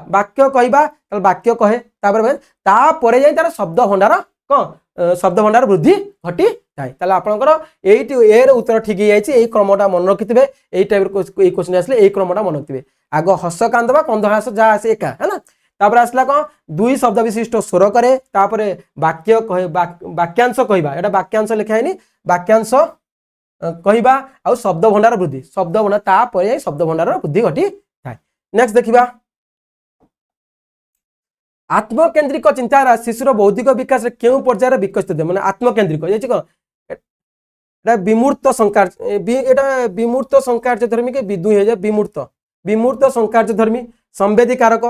वाक्य कहे तापर जाए तार शब्द भंडार कौन शब्द भंडार वृद्धि घटी थाए आपंकर ये उत्तर ठीक है क्रमटा मन रखि थे यही टाइप क्वेश्चन आसले यही क्रमटा मन रखिए आग हस कांदवा कंध हस जहाँ आसे एका है ना तापर आसला कौन दुई शब्द विशिष्ट स्वर करे तापर वाक्य कहे वाक्यांश कहवा यहाँ वाक्यांश लिखाएनि वाक्यांश कहवा आउ शब्द भंडार वृद्धि शब्द भंडार तापर शब्द भंडार वृद्धि घटी थाए। नेक्स्ट देखा आत्मकेन्द्रिक चिंताधारा शिशुर बौद्धिक विकास क्यों पर्यायर विकसित होते माने आत्मकेन्द्रिक ये कौन विमूर्त संकार्य धर्मी के दुई विमूर्त संकार्य धर्मी संवेदीकारक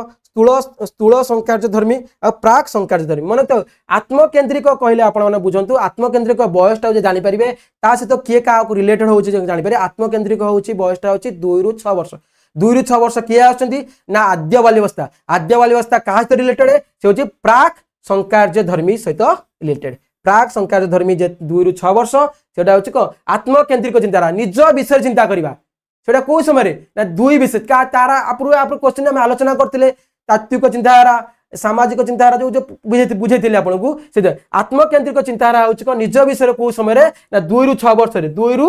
स्थूल संकार्य धर्मी और प्राक संकार्य धर्मी मन तो आत्मकेन्द्रिक कहले आप बुझंतु आत्मकेन्द्रिक बयसटा जानीपारे सहित किए क्या रिलेटेड हो जानीपारे आत्मकेन्द्रिक हूँ बयसटा हूँ 2 ରୁ 6 वर्ष 2 ରୁ 6 वर्ष किए ना आद्य बाल्यावस्था क्या सहित रिलेटेड से हूँ प्राक संकार्य धर्मी सहित रिलेटेड प्राक संकार्य धर्मी 2 ରୁ 6 वर्ष से हूँ कौन आत्मकेन्द्रिक चिंताधारा निज विषय चिंता करवा से कौ समय ना दुई विषय तारा आप क्वेश्चन आम आलोचना करते तात्विक चिंताधारा सामाजिक चिंताधारा जो बुझे आपको से आत्मकेन्द्रिक चिंताधारा हूँ कौन निज विषय कौ समय ना 2 ରୁ 6 वर्ष 2 ରୁ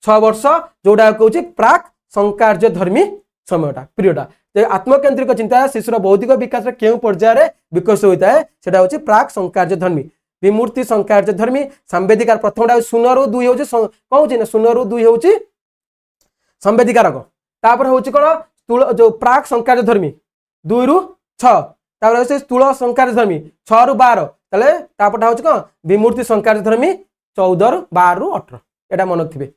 6 वर्ष जोटा कौन प्राक संकार्य धर्मी समयटा पीरियडा आत्मकेन्द्रिक चिंताधारा शिशुर बौद्धिक विकास क्यों पर्यायर विकसित होता है सेटा हूँ प्राक संकार्य धर्मी विमूर्ति संकार्य धर्मी सांवेदिकार प्रथमटा 0 ରୁ 2 हूँ कौन 0 ରୁ 2 हूँ संवेदीकारक तापर हूँ कौन स्थूल जो प्राक संकार्य धर्मी 2 ରୁ 6 तापर हूँ स्थूल संकार्य धर्मी 6 ରୁ 12 तापटा हूँ कौन विमूर्ति संकार्य धर्मी 14 ରୁ 12 ରୁ 18 यहाँ मन रखिए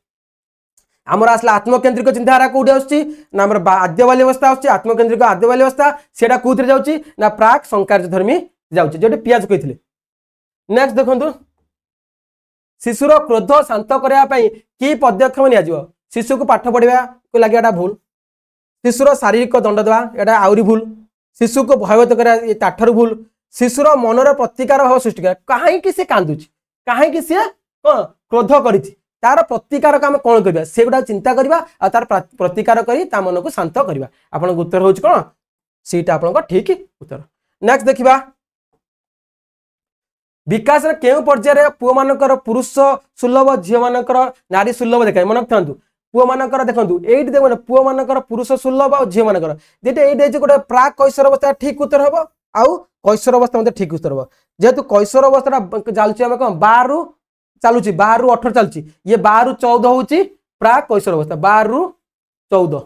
आमर आसला आत्मकेन्द्रिक चिंताधारा कौटी आसना आम आद्य बाल्यवस्था आसुच्छी आत्मकेन्द्रिक आद्य बाल्यवस्था सेटा कौन जाऊँगी ना प्राक संकार्यधर्मी जाऊँगी जो पियाज कही। नेक्स्ट देखो शिशुर क्रोध शांत करने कि पदक्षेप नि शिशु को पाठ पढ़ा को लगे एटा भूल शिशुर शारीरिक दंड देवा एटा आउरी भूल शिशु को भयभीत करा ताठर भूल शिशुर मनर प्रतिकार भाव सृष्टि करा कहीं से कांदुची कहीं सी कौन क्रोध करी तार प्रतिकार आम कौन करवा से गुड़ा चिंता करवा और तार प्रतिकार करी ता मन को शांत करवा आपन उत्तर हूँ कौन सीटा आपन ठीक उत्तर। नेक्स्ट देखा विकास केउ पर्यायर पुओ मानकर पुरुष सुलभ झील मानकर नारी सुलभ देखा मन रखता पुओ मानकर देखो ये देखो पुओ मानकर पुरुष सुलभ और झील मानकर जेटे ये गोटे प्राक कैशोर अवस्था ठीक उत्तर हम आउ कैशोर अवस्था ठीक उत्तर हम जेहेतु कैशोर अवस्था चलुची आम कौन 12 रु चलुची 12 रु 18 चलुची ये 12 रु 14 हूँ प्राक कैशोर अवस्था 12 रु 14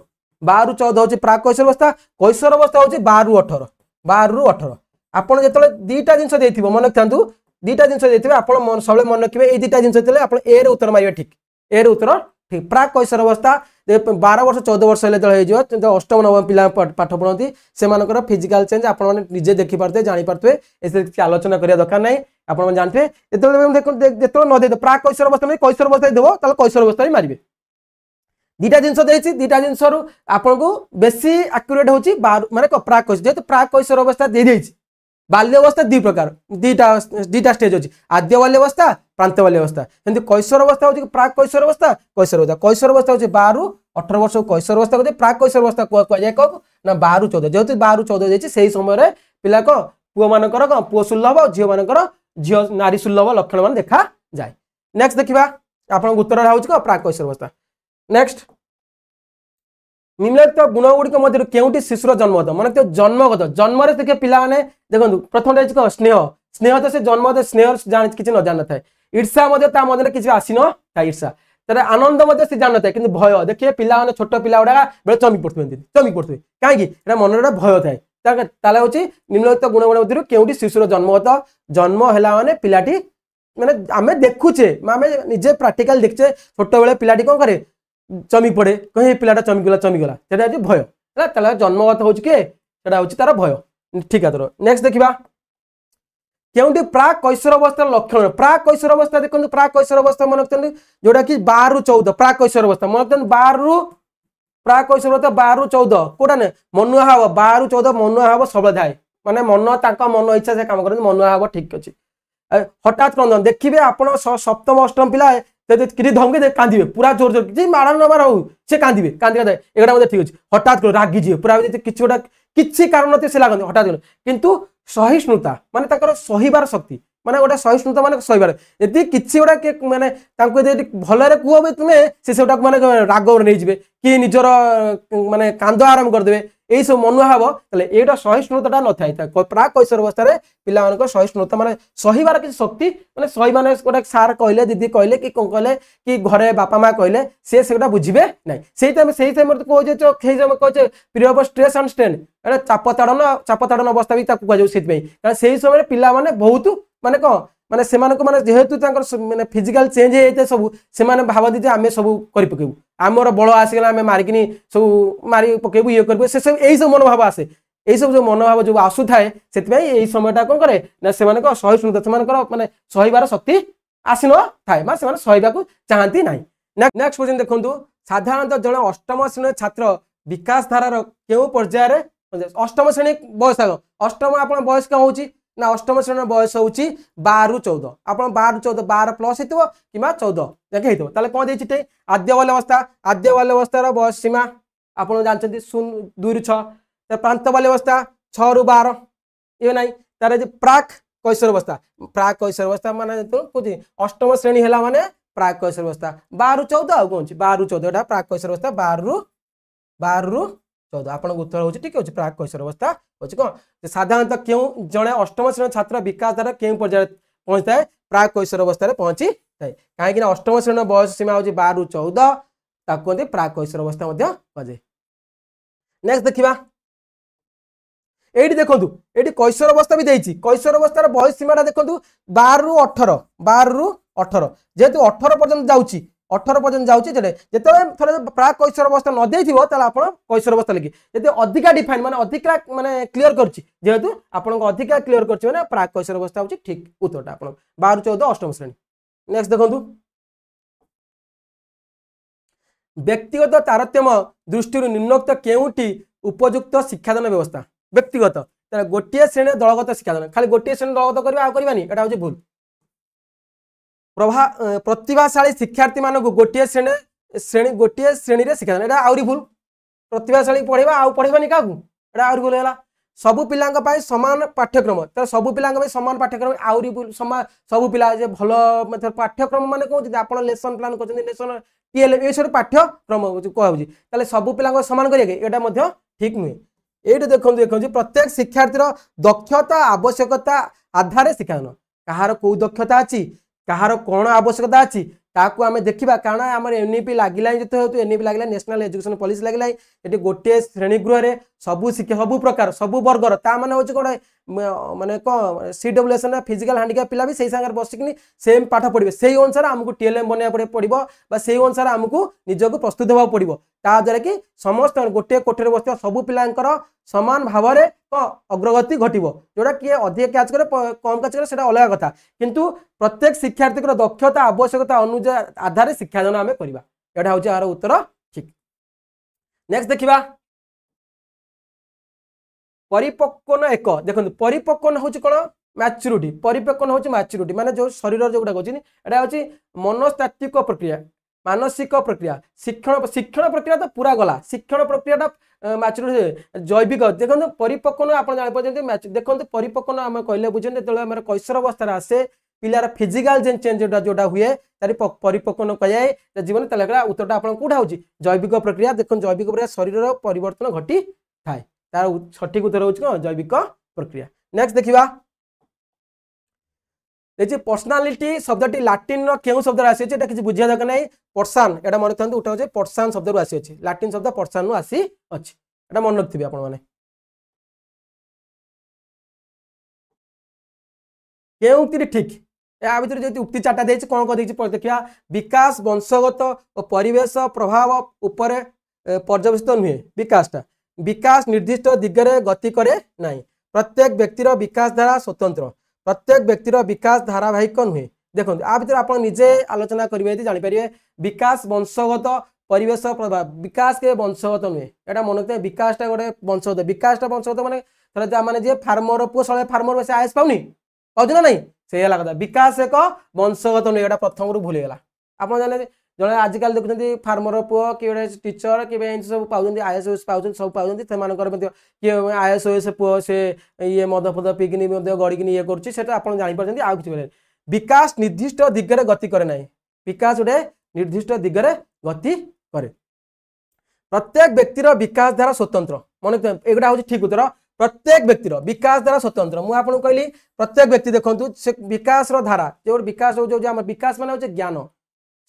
हूँ प्राक कैशोर अवस्था हूँ 12 रु 18 आपड़ जो दीटा जिन मन रखता दीटा जिन आप सब मन रखिए ये दीटा जिन आप ए उत्तर मारे ठीक ए उत्तर ठीक प्राक कैशोर अवस्था 12 वर्ष 14 वर्ष हो अष्टम नवम पिला पाठ पढ़ती से फिजिकल चेंज आप निजे देखिपे जानीपे ऐसे आलोचना करने दरकार ना आप जानते जो न दे प्राक कैशोर अवस्था नहीं कैशोर अवस्था देव कैशोर अवस्था मारे दीटा जिन दीटा जिनस आपन को बेसी आक्यूरेट होची माने प्राक कैशोर जेहेतु प्राक कैशोर अवस्था दे देछि बाल्यवस्था दुई प्रकार दीटा स्टेज अच्छी आद्य बाल्यवस्था प्रांत बाल्यवस्था किंतु कैशोर अवस्था होची प्राक कैशोर अवस्था कैशोर अवस्था होची 12 रु 18 वर्ष कैशोर अवस्था को प्राक कैशोर अवस्था कह जाए कब ना 12 रु 14 जेहेतु 12 रु 14 जाइए से समय पिला को पुओ मानकर कौन पुओ सुलभ और झील मानकर झील नारी सुलभ लक्षण मान देखा जाए। नेक्स्ट देखा आप उत्तर होची प्राक कैशोर अवस्था। नेक्स्ट निम्नलिखित गुण गुड़िक मध्य केउटी शिशुर जन्मगत मन जन्मगत जन्म देखिए पिला माने देखो प्रथम कौन स्नेह स्नेह तो से जन्म स्नेह किसी न जान था ईर्षा किसी आसी न था ईर्षा तेरे आनंद से जान था कि भय देखिए पिला माने छोट पिला गुड़ा बेले चमक पड़े कहीं मन भय थाए हूँ निम्नलिखित गुण गुण मध्य केउटी शिशुर जन्मगत जन्म है माने पिलाटी माने आम देखुचे आम निजे प्राक्टिकल देखचे छोट बेले पिलाटी कौन करे चमक पड़े कहीं पिलाटा चमकगला भय जन्मगत हूँ किए तार भय ठीक है। तो नेक्स्ट देखा क्योंकि प्राक कैशोर अवस्था लक्षण प्राक कैशोर अवस्था देखो प्राक कैशोर अवस्था मन रखते जोटा कि 12 रु 14 प्राक कैशोर अवस्था मन रखते 12 रु प्राक कैशोर अवस्था 12 रु 14 कौटा ना मनुआ हम 12 रु 14 मनुआ हम सबल थाए माने मन मन इच्छा से कम कर मनुआ हम ठीक अच्छे हठात कौन देखिए आप सप्तम अष्टम पिला कि धमके कांदे पूरा जोर जोर जी मार न मार हो से कांदे एगुड़ा ठीक अच्छे हठात रागिजे पूरा किसी कारण से लगती हठात किंतु सहिष्णुता माने सहीबार शक्ति माने गोटे सहिष्णुता माने सहीबार यदि किसी गोटा माने भलरे कह भी तुम्हें से माने राग नहीं जाए कि निजर माने कांद आरंभ करदे यही सब मनोभाव ये सहिष्णुता न था प्राक कैशोर अवस्था पिला सहिष्णुता माने सहीबार किसी शक्ति माने सही माने गोटे सार कहले दीदी कहले कि कौन कहले कि घरे बापा माँ कहले से बुझे ना से कहे period of stress and strain चापताड़न अवस्था भी कह से समय पिला माने बहुत माने कौन माने से माने जेहेतु माने फिजिकल चेंज होते सब से भावती आम सब कर आमर बल आसगला आम मारिकी सब मारी पकेबू ये कर सब यही सब मनोभाव आसे यही सब जो मनोभाव जो आसू थाए से यही समय कौन करे ना से सहिष्णुता से माने सहीबार शक्ति आसी न थाए से सहीबा चाहती ना। नेक्स्ट क्वेश्चन देखो साधारणतः जड़े अष्टम श्रेणी छात्र विकास धारार क्यों पर्यायर अष्टम श्रेणी बयस अष्टम आप बयस क्या होची ना अष्टम श्रेणी बयस हूँ 12 रु 14 आप 12 रु 14 12 प्लस हो कि 14 जाके होता कौन देते आद्य बाल्यवस्थार बयस सीमा आप जानते 2 रु 6 प्रांत बाल्यवस्था 6 रु 12 ये ना तार प्राक कैशोर अवस्था माने कौन अष्टम श्रेणी है माने प्राक कैशोर अवस्था 12 रु 14 आ कौन 12 रु 14 प्राक कैशोर अवस्था 12 रु 14 आप उत्तर हूँ ठीक है प्राक कैशोर अवस्था होची कौन साधारणतः क्यों जड़े अष्टम श्रेणी छात्र विकास धारा क्यों पर्यायर पहुंची थाए प्राक कैशोर अवस्था पहुंची थाए कहीं अष्टम श्रेणी बयस सीमा हूँ 12 रु 14 कहते प्राक कैशोर अवस्था कहुए। नेक्स्ट देखा ये देखो ये कैशोर अवस्था भी देती कैशोर अवस्थार बयस सीमा देखो 12 रु 18 जेहेतु 18 पर्यटन जाऊँगी 18 पर्यंत जाउची जेते थोड़े प्राक कैशोर अवस्था न देथिबो ताले आपण कैशोर अवस्था लिखि जेते अधिका डिफाइन माने अधिका माने क्लियर करछि जेहेतु आपण को अधिका क्लियर करछि माने प्राक कैशोर अवस्था होछि ठीक उत्तरटा आपण 12 14 अष्टम श्रेणी। नेक्स्ट देखंतु व्यक्तिगत तारतम्य दृष्टि निम्नोक्त केउटी उपयुक्त शिक्षादान व्यवस्था व्यक्तिगत गोटे श्रेणी दलगत शिक्षादान खाली गोटे श्रेणी दलगत करबा आ करबानी एटा होछि भूल प्रतिभाशाली शिक्षार्थी मान गोटे श्रेणी गोटे श्रेणी रे शिक्षादान एटा आउरी भूल प्रतिभाशाली पढ़ेबा आ पढ़ेबानी काकू एटा आउरी भूल हैला सबु पिलांक पय समान पाठ्यक्रम त सबु पिलांक पय समान पाठ्यक्रम आउरी भूल सबु पिला जे भलो मतलब पाठ्यक्रम माने कहू जे आपण लेसन प्लान करछन लेसन टीएल ए सब पाठ्यक्रम कहू ताले सबु पिलांक समान करिए एटा मध्ये ठीक नुहे एटा देखो प्रत्येक शिक्षार्थी दक्षता आवश्यकता आधार शिक्षादान कहार को दक्षता अच्छी कहार कौन आवश्यकता अच्छी ताकू आम देखा कारण आम एनईपी लगे जो एनईपी लगे नेशनल एजुकेशन पॉलिसी लगे ये गोटे श्रेणी गृह में सबू शिक्षा सबू प्रकार सबू वर्गर ता माने होचे कोन माने कौन सीडब्ल्यूएस फिजिकल हैंडिकैप पिला भी सही संगे बसिकनी सेम पाठ पढ़े से अनुसार आमको टीएलएम बनवा पड़ो से अनुसार आमको निजक प्रस्तुत होगा पड़ो ताद्वारा कि समस्त गोटे कोठे बस सबू पिलांकर समान भाव में अग्रगति घटो जोटा किए अधिक कैच करे कम कैच करे सेटा अलग कथा किंतु प्रत्येक शिक्षार्थी दक्षता आवश्यकता अनुसार आधार शिक्षादान आम करवा यहाँ हूँ यार उत्तर ठीक। नेक्स्ट देखा परिपक्वन एक देखो परिपक्वन हूँ कौन मैच्योरिटी परिपक्वन हूँ मैच्योरिटी माने जो शरीर जो गुटा हूँ मनस्तात्विक प्रक्रिया मानसिक प्रक्रिया शिक्षण शिक्षण प्रक्रिया तो पूरा गला शिक्षण प्रक्रिया मैच्योरिटी जैविक देखो परिपक्वन आप देखो परिपक्वन आम कहले बुझे जो कैशोर अवस्था आसे पिलार फिजिकल चेंज जोटा हुए तारी परिपक्वन कह जीवन उत्तरटा आप कौटा हूँ जैविक प्रक्रिया देखो जैविक प्रक्रिया शरीर परिवर्तन घटी थाए तार सठिक उत्तर हूँ जैविक प्रक्रिया। नेक्स्ट देखा देखिए पर्सनालीटी शब्दटी लाटिन क्यों शब्द आसी किसी बुझा दरकार नहीं पर्सान एटा मन रखते उठा हूँ पर्सान शब्द रू आसी अच्छी लाटिन शब्द पर्सान रू आसी अच्छी एटा मन रखिए आपण मैंने क्यों ठीक या भर जो उक्ति चार्टा देती कौन कह देखिए विकास वंशगत और परिवेश प्रभाव उपर पर्यवेसित नुहे विकासटा विकास निर्दिष्ट दिगरे गति करे नहीं प्रत्येक व्यक्तिर विकास धारा स्वतंत्र प्रत्येक व्यक्तिर विकास धारावाहिक नुहे देखो आ भर आप निजे आलोचना करेंगे जानीपर विकास वंशगत परिवेश प्रभाव विकास के वंशगत नुहे यहाँ मन रखते विकासटा गोटे वंशगत विकासटा वंशगत मैंने मैंने जी फार्मर पुओ सब फार्मर से आयस पाऊनी पाँच ना नहीं से कथा विकास एक वंशगत नुहे यहाँ प्रथम रू भूलीगला आप जाने जड़े आजिकल देखुं फार्मर पुओ कि टीचर कि सब पाँच आईएएस पाँच सब पाँच किए आईएएस पुओ से ये मद फद पिकनी गड़िकी ये करें आप कि विकास निर्दिष्ट दिगरे गति करे ना विकास गोटे निर्दिष्ट दिगरे गति करे प्रत्येक व्यक्तिर विकास धारा स्वतंत्र मन एगुटा हूँ ठीक उत्तर प्रत्येक व्यक्तिर विकास धारा स्वतंत्र मुझे कहली प्रत्येक व्यक्ति देखु से विकास धारा जो विकास जो विकास मान हूँ ज्ञान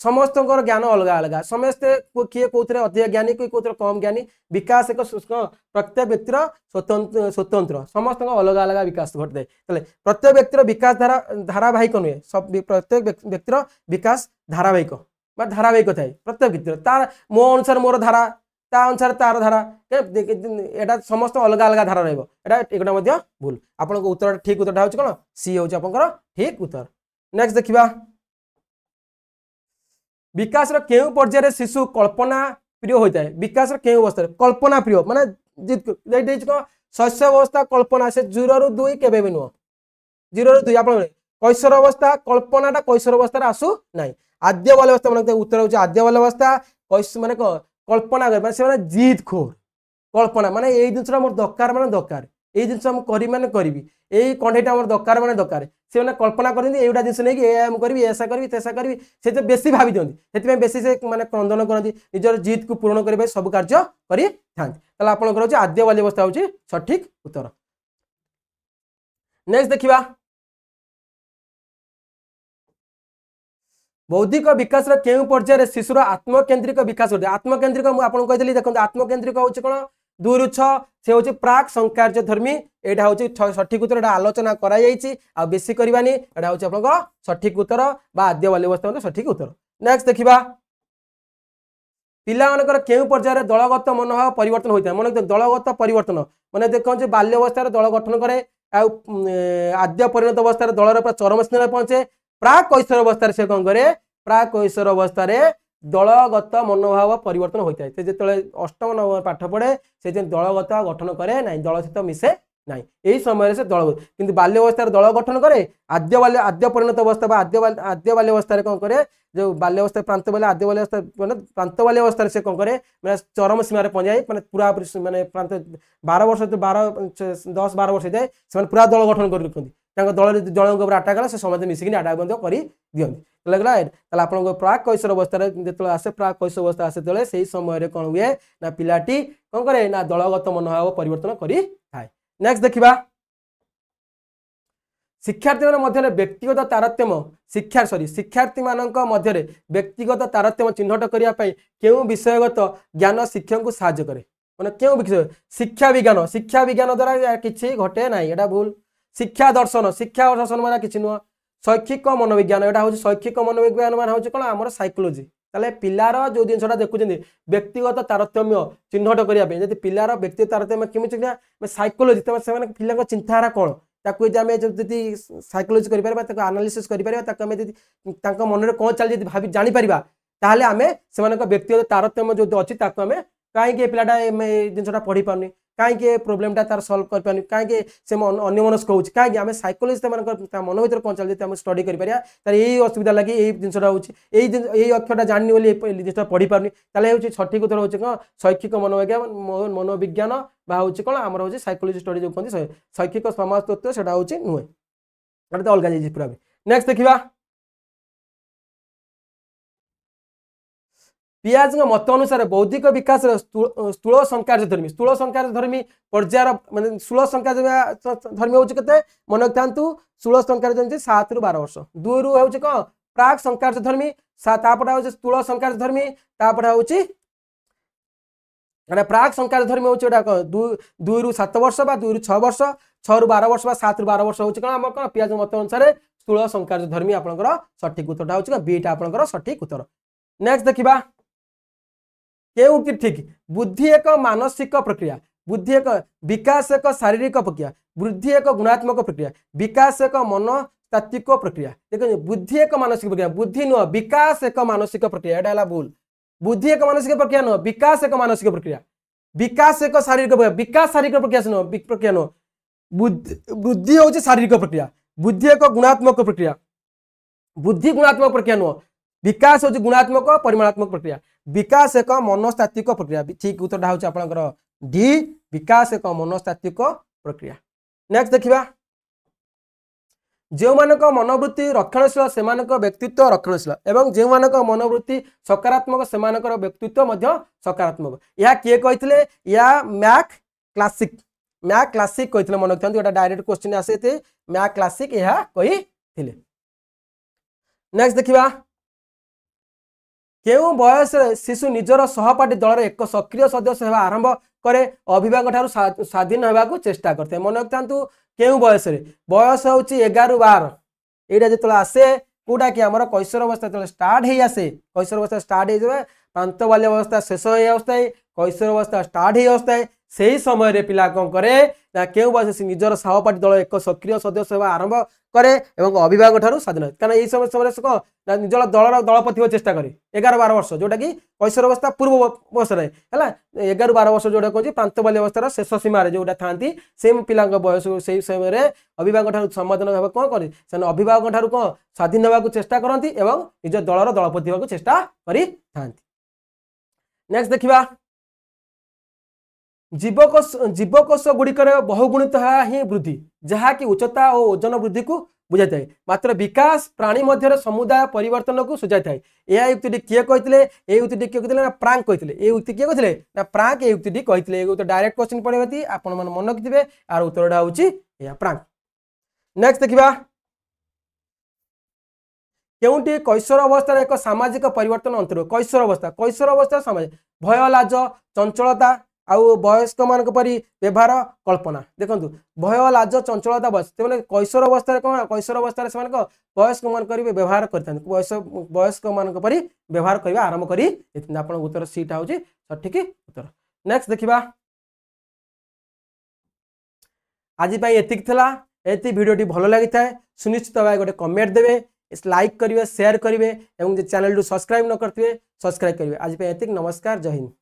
समस्त ज्ञान अलग अलग समस्ते किए कौन अधिक ज्ञानी किए कौन कम ज्ञानी विकास एक प्रत्येक व्यक्तिर स्वतंत्र स्वतंत्र समस्त अलग अलग विकास घटे प्रत्येक व्यक्तिर विकास धारावाहिक नुहे सब प्रत्येक व्यक्तिर विकास धारावाहिक धारावाहिक थाए प्रत्येक व्यक्तिर तार मो अनुसार मोर धारा ता अनुसार तार धारा एटा समस्त अलग अलग धारा रहा भूल आप उत्तर ठीक उत्तर हूँ कौन सी हूँ आप ठीक उत्तर। नेक्स्ट देखा विकास क्यों पर्यायर शिशु कल्पना प्रिय होता है विकास क्यों अवस्था कल्पना प्रिय माने शैशव अवस्था कल्पना से 0 ରୁ 2 केबे भी नुह 0 ରୁ 2 आप कैशोर अवस्था कल्पनाटा कैशोर अवस्था आसू ना आद्य बाल अवस्था मन उत्तर हूँ आद्य बाल अवस्था माने कल्पना कर जिद खोर कल्पना माने यही जिन मोर दरकार माने दरकार ये जिन करी माने करी यही कंडेटा मोर दरकार माने दरकार से मैंने कल्पना करा जिन नहीं करी ऐसा करी तैसा करी से तो बेसी भावी दिखती से बेसी से माने क्रंदन करती निजर जिद को पूरण करने सब कार्य करी था आपंकर आद्य बाल्य अवस्था हूँ सठिक उत्तर। नेक्स्ट देखा बौद्धिक विकास क्यों पर्यायर शिशुर आत्मकेन्द्रिक विकास होता है आत्मकेन्द्रिक मुझे कही देखो आत्मकेन्द्रिक हूँ कौन 2 ରୁ 6 से हूँ प्राक संकार्य धर्मी यहाँ हूँ सठिक उत्तर यहाँ आलोचना कराई बेसी करवानी यहाँ हूँ आप सठिक उत्तर आद्य बाल्य अवस्था सठिक उत्तर। नेक्स्ट देखा पिला मानकर केउ पर्यायर दलगत मनोभाव परिवर्तन होता है मन दलगत परिवर्तन मैंने देखो बाल्य अवस्था दल गठन करे आद्य परिणत अवस्था दलर चरम सीमा पहुंचे प्राक कैशोर अवस्था से कौन करे प्राक कैशोर अवस्था दलगत मनोभाव परिवर्तन होता है जो अष्टम नवम पाठ पढ़े से दलगत गठन करे ना दल सहित मिसे ना यही समय से दल कि बाल्य अवस्था दल गठन करे आद्य परिणत अवस्था आद्य बाल्य अवस्था कौन करे जो बाल्य अवस्था प्रांत बाल्य आद्य बाल्य अवस्था मैंने प्रांत बाल्य अवस्था से कौन करे मैंने चरम सीमा पहुंच जाए मैंने पूरा मैंने प्रांत 12 वर्ष 10-12 वर्ष जाए से पूरा दल गठन कर दल जन आटा गला से समस्त मिसिक आटा बंद कर दिखती लगला आपको प्राक कैशोर अवस्था जो आसे प्राक कैशोर अवस्था आसे जो से समय कौन हुए ना पिलाटी कौन करे ना दलगत मनोभाव परिवर्तन करी थाए। नेक्स्ट देखिबा शिक्षार्थी मध्य व्यक्तिगत तारतम्य शिक्षार्थी मानक मध्य व्यक्तिगत तारतम्य चिन्हट करने केउ विषयगत ज्ञान शिक्षक को साहाय्य करे माने केउ विषय शिक्षा विज्ञान द्वारा किसी घटे ना यहाँ भूल शिक्षा दर्शन माना किसी नुह शैक्षिक मनोविज्ञान यहाँ हूँ शैक्षिक मनोविज्ञान मान हूँ कौन आम साइकोलोजी ताले पिलार जो जिनसा देखुं व्यक्तिगत तारतम्य चिन्हट करने पिलार व्यक्तिगत तारतम्य केमी साइकोलोजी से पिला चिंताधारा कौन ताकू आम जी साइकोलोजी कर आनालीसिस कर मन में कौन चलती भाभी जापर ताहले आम से व्यक्तिगत तारतम्य जो अच्छी आम कहीं पिलाटा जिनसा पढ़ी पारनी कहीं प्रोब्लेमटा तार सल्व कर पारनी कहीं से अन्यमनस्क हो कहीं आम साइकोलोजी मन भर कौन चलती आम स्टडी कर यही असुविधा लगी यही जिनसा यही अक्षरटा जानी बोली जिनसा पढ़ी पारनी ताले सठिक उत्तर हूँ कौन शैक्षिक मनोविज्ञान हूँ कौन आम हूँ साइकोलोजी स्टडी जो कहते शैक्षिक समाज तत्व से नुहे तो अलग जाइए पूरा। नेक्स्ट देखा पियाज मत अनुसार बौद्धिक विकास स्थूल संख्याधर्मी पर्यायर मानते स्थूल संख्याधर्मी हूँ के मन रखता स्थूल संख्याधर्मी 7 ରୁ 12 वर्ष 2 ରୁ हूँ कौन प्राक संख्याधर्मी हूँ स्थूल संख्याधर्मी हूँ प्राक संख्याधर्मी हूँ 2 ରୁ 7 वर्ष 2 ରୁ 6 वर्ष 6 ରୁ 12 वर्ष 7 ରୁ 12 वर्ष हूँ कौन आम कौन पियाज मत अनुसार स्थूल संख्याधर्मी आपंकर सठिक उत्तरटा हूँ बीटा आपंकर सठिक उत्तर। नेक्स्ट देखा केउटी ठीक बुद्धि एक मानसिक प्रक्रिया बुद्धि एक विकास एक शारीरिक प्रक्रिया बुद्धि एक गुणात्मक प्रक्रिया विकास एक मनोतात्विक प्रक्रिया देखो बुद्धि एक मानसिक प्रक्रिया बुद्धि नुह विकास एक मानसिक प्रक्रिया एटा भूल बुद्धि एक मानसिक प्रक्रिया नुह विकास एक मानसिक प्रक्रिया विकास एक शारीरिक प्रक्रिया विकास शारीरिक प्रक्रिया नुह बुद्धि हूँ शारीरिक प्रक्रिया बुद्धि एक गुणात्मक प्रक्रिया बुद्धि गुणात्मक प्रक्रिया नुह विकास हूँ गुणात्मक परिमाणात्मक प्रक्रिया विकास एक मनोस्तात्विक प्रक्रिया ठीक उत्तर हूँ आपंकर डी विकास एक मनोस्तात्विक प्रक्रिया। नेक्स्ट देखा जो मानक मनोवृत्ति रक्षणशील से व्यक्तित्व रक्षणशील एवं जो मानक मनोवृत्ति सकारात्मक से व्यक्तित्व सकारात्मक यह किए कहते या मैक क्लासिक कहते मन रखता गोटे डायरेक्ट क्वेश्चन आसे मैक क्लासिक यह कही। नेक्स्ट देखा केउ बयस शिशु निजर सहपाठी दलर एक सक्रिय सदस्य होगा आरंभ करे अभिभावक ठारू स्वाधीन होगा चेष्टा करते मन रखता केउ बयस बयस हूँ 11 ରୁ 12 यहाँ जो आसे कौटा कि आम कैशोर अवस्था जो स्टार्ट हो आसे कैशोर अवस्था स्टार्ट हो प्रांत बाल्य अवस्था शेष हो आसताए कैशोर अवस्था स्टार्ट हो आसताए से ही समय पिला कौन करे ना केउ बयस निजर सहपाठी दल एक सक्रिय सदस्य होगा आरंभ करे एवं अभिभावक ठारू स्वाधीन कारण यही समय से कौन ना निजर दलर दलपति चेष्टा करे 11-12 वर्ष जोटा कि कैशोर अवस्था पूर्व वर्ष है 11 ରୁ 12 वर्ष जोटा कौन प्रांत बाल्य अवस्था शेष सीमार जोटा था से पिला बयस से समय अभिभावक ठारू समाधान भाव कौन करे से अभिभावक ठारू कौन स्वाधीन होगा चेष्टा करती एवं निज दलर दलपति होगा चेष्टा करी था। नेक्स्ट देखा जीवकोश गुड़िकर बहुगुणित ही वृद्धि जहाँकि उच्चता और ओजन वृद्धि को बुझाई था मात्र विकास प्राणी मध्य समुदाय परिवर्तन को सुझाई था यह युक्ति किए कहते ये युक्ति किए कहते प्रांक कहते ये युक्ति किए कहते प्रांक ये युक्ति कहते डायरेक्ट क्वेश्चन पढ़े आप मन रखिथे यार उत्तरटा हूँ प्रांक। नेक्स्ट देखा क्योंटि कैशोर अवस्था एक सामाजिक परिवर्तन अंतर्गत कैशोर अवस्था सामाजिक भय लाज चंचलता आउ वयस्क मान परी व्यवहार कल्पना देखो भय लाज चंचलता बस से कैशोर अवस्था कौन कैशोर अवस्था से वयस्क मान व्यवहार करते वयस्क मान परी व्यवहार करने आरंभ कर उत्तर सीटा हूँ सठिक उत्तर। नेक्स्ट देखा आज एतिक थिला एति भिडियोटी भल लगी था सुनिश्चित भाव गोटे कमेंट देवे लाइक करेंगे शेयर करेंगे और चैनल सब्सक्राइब न करते सब्सक्राइब करेंगे। आज एतिक नमस्कार जय हिंद।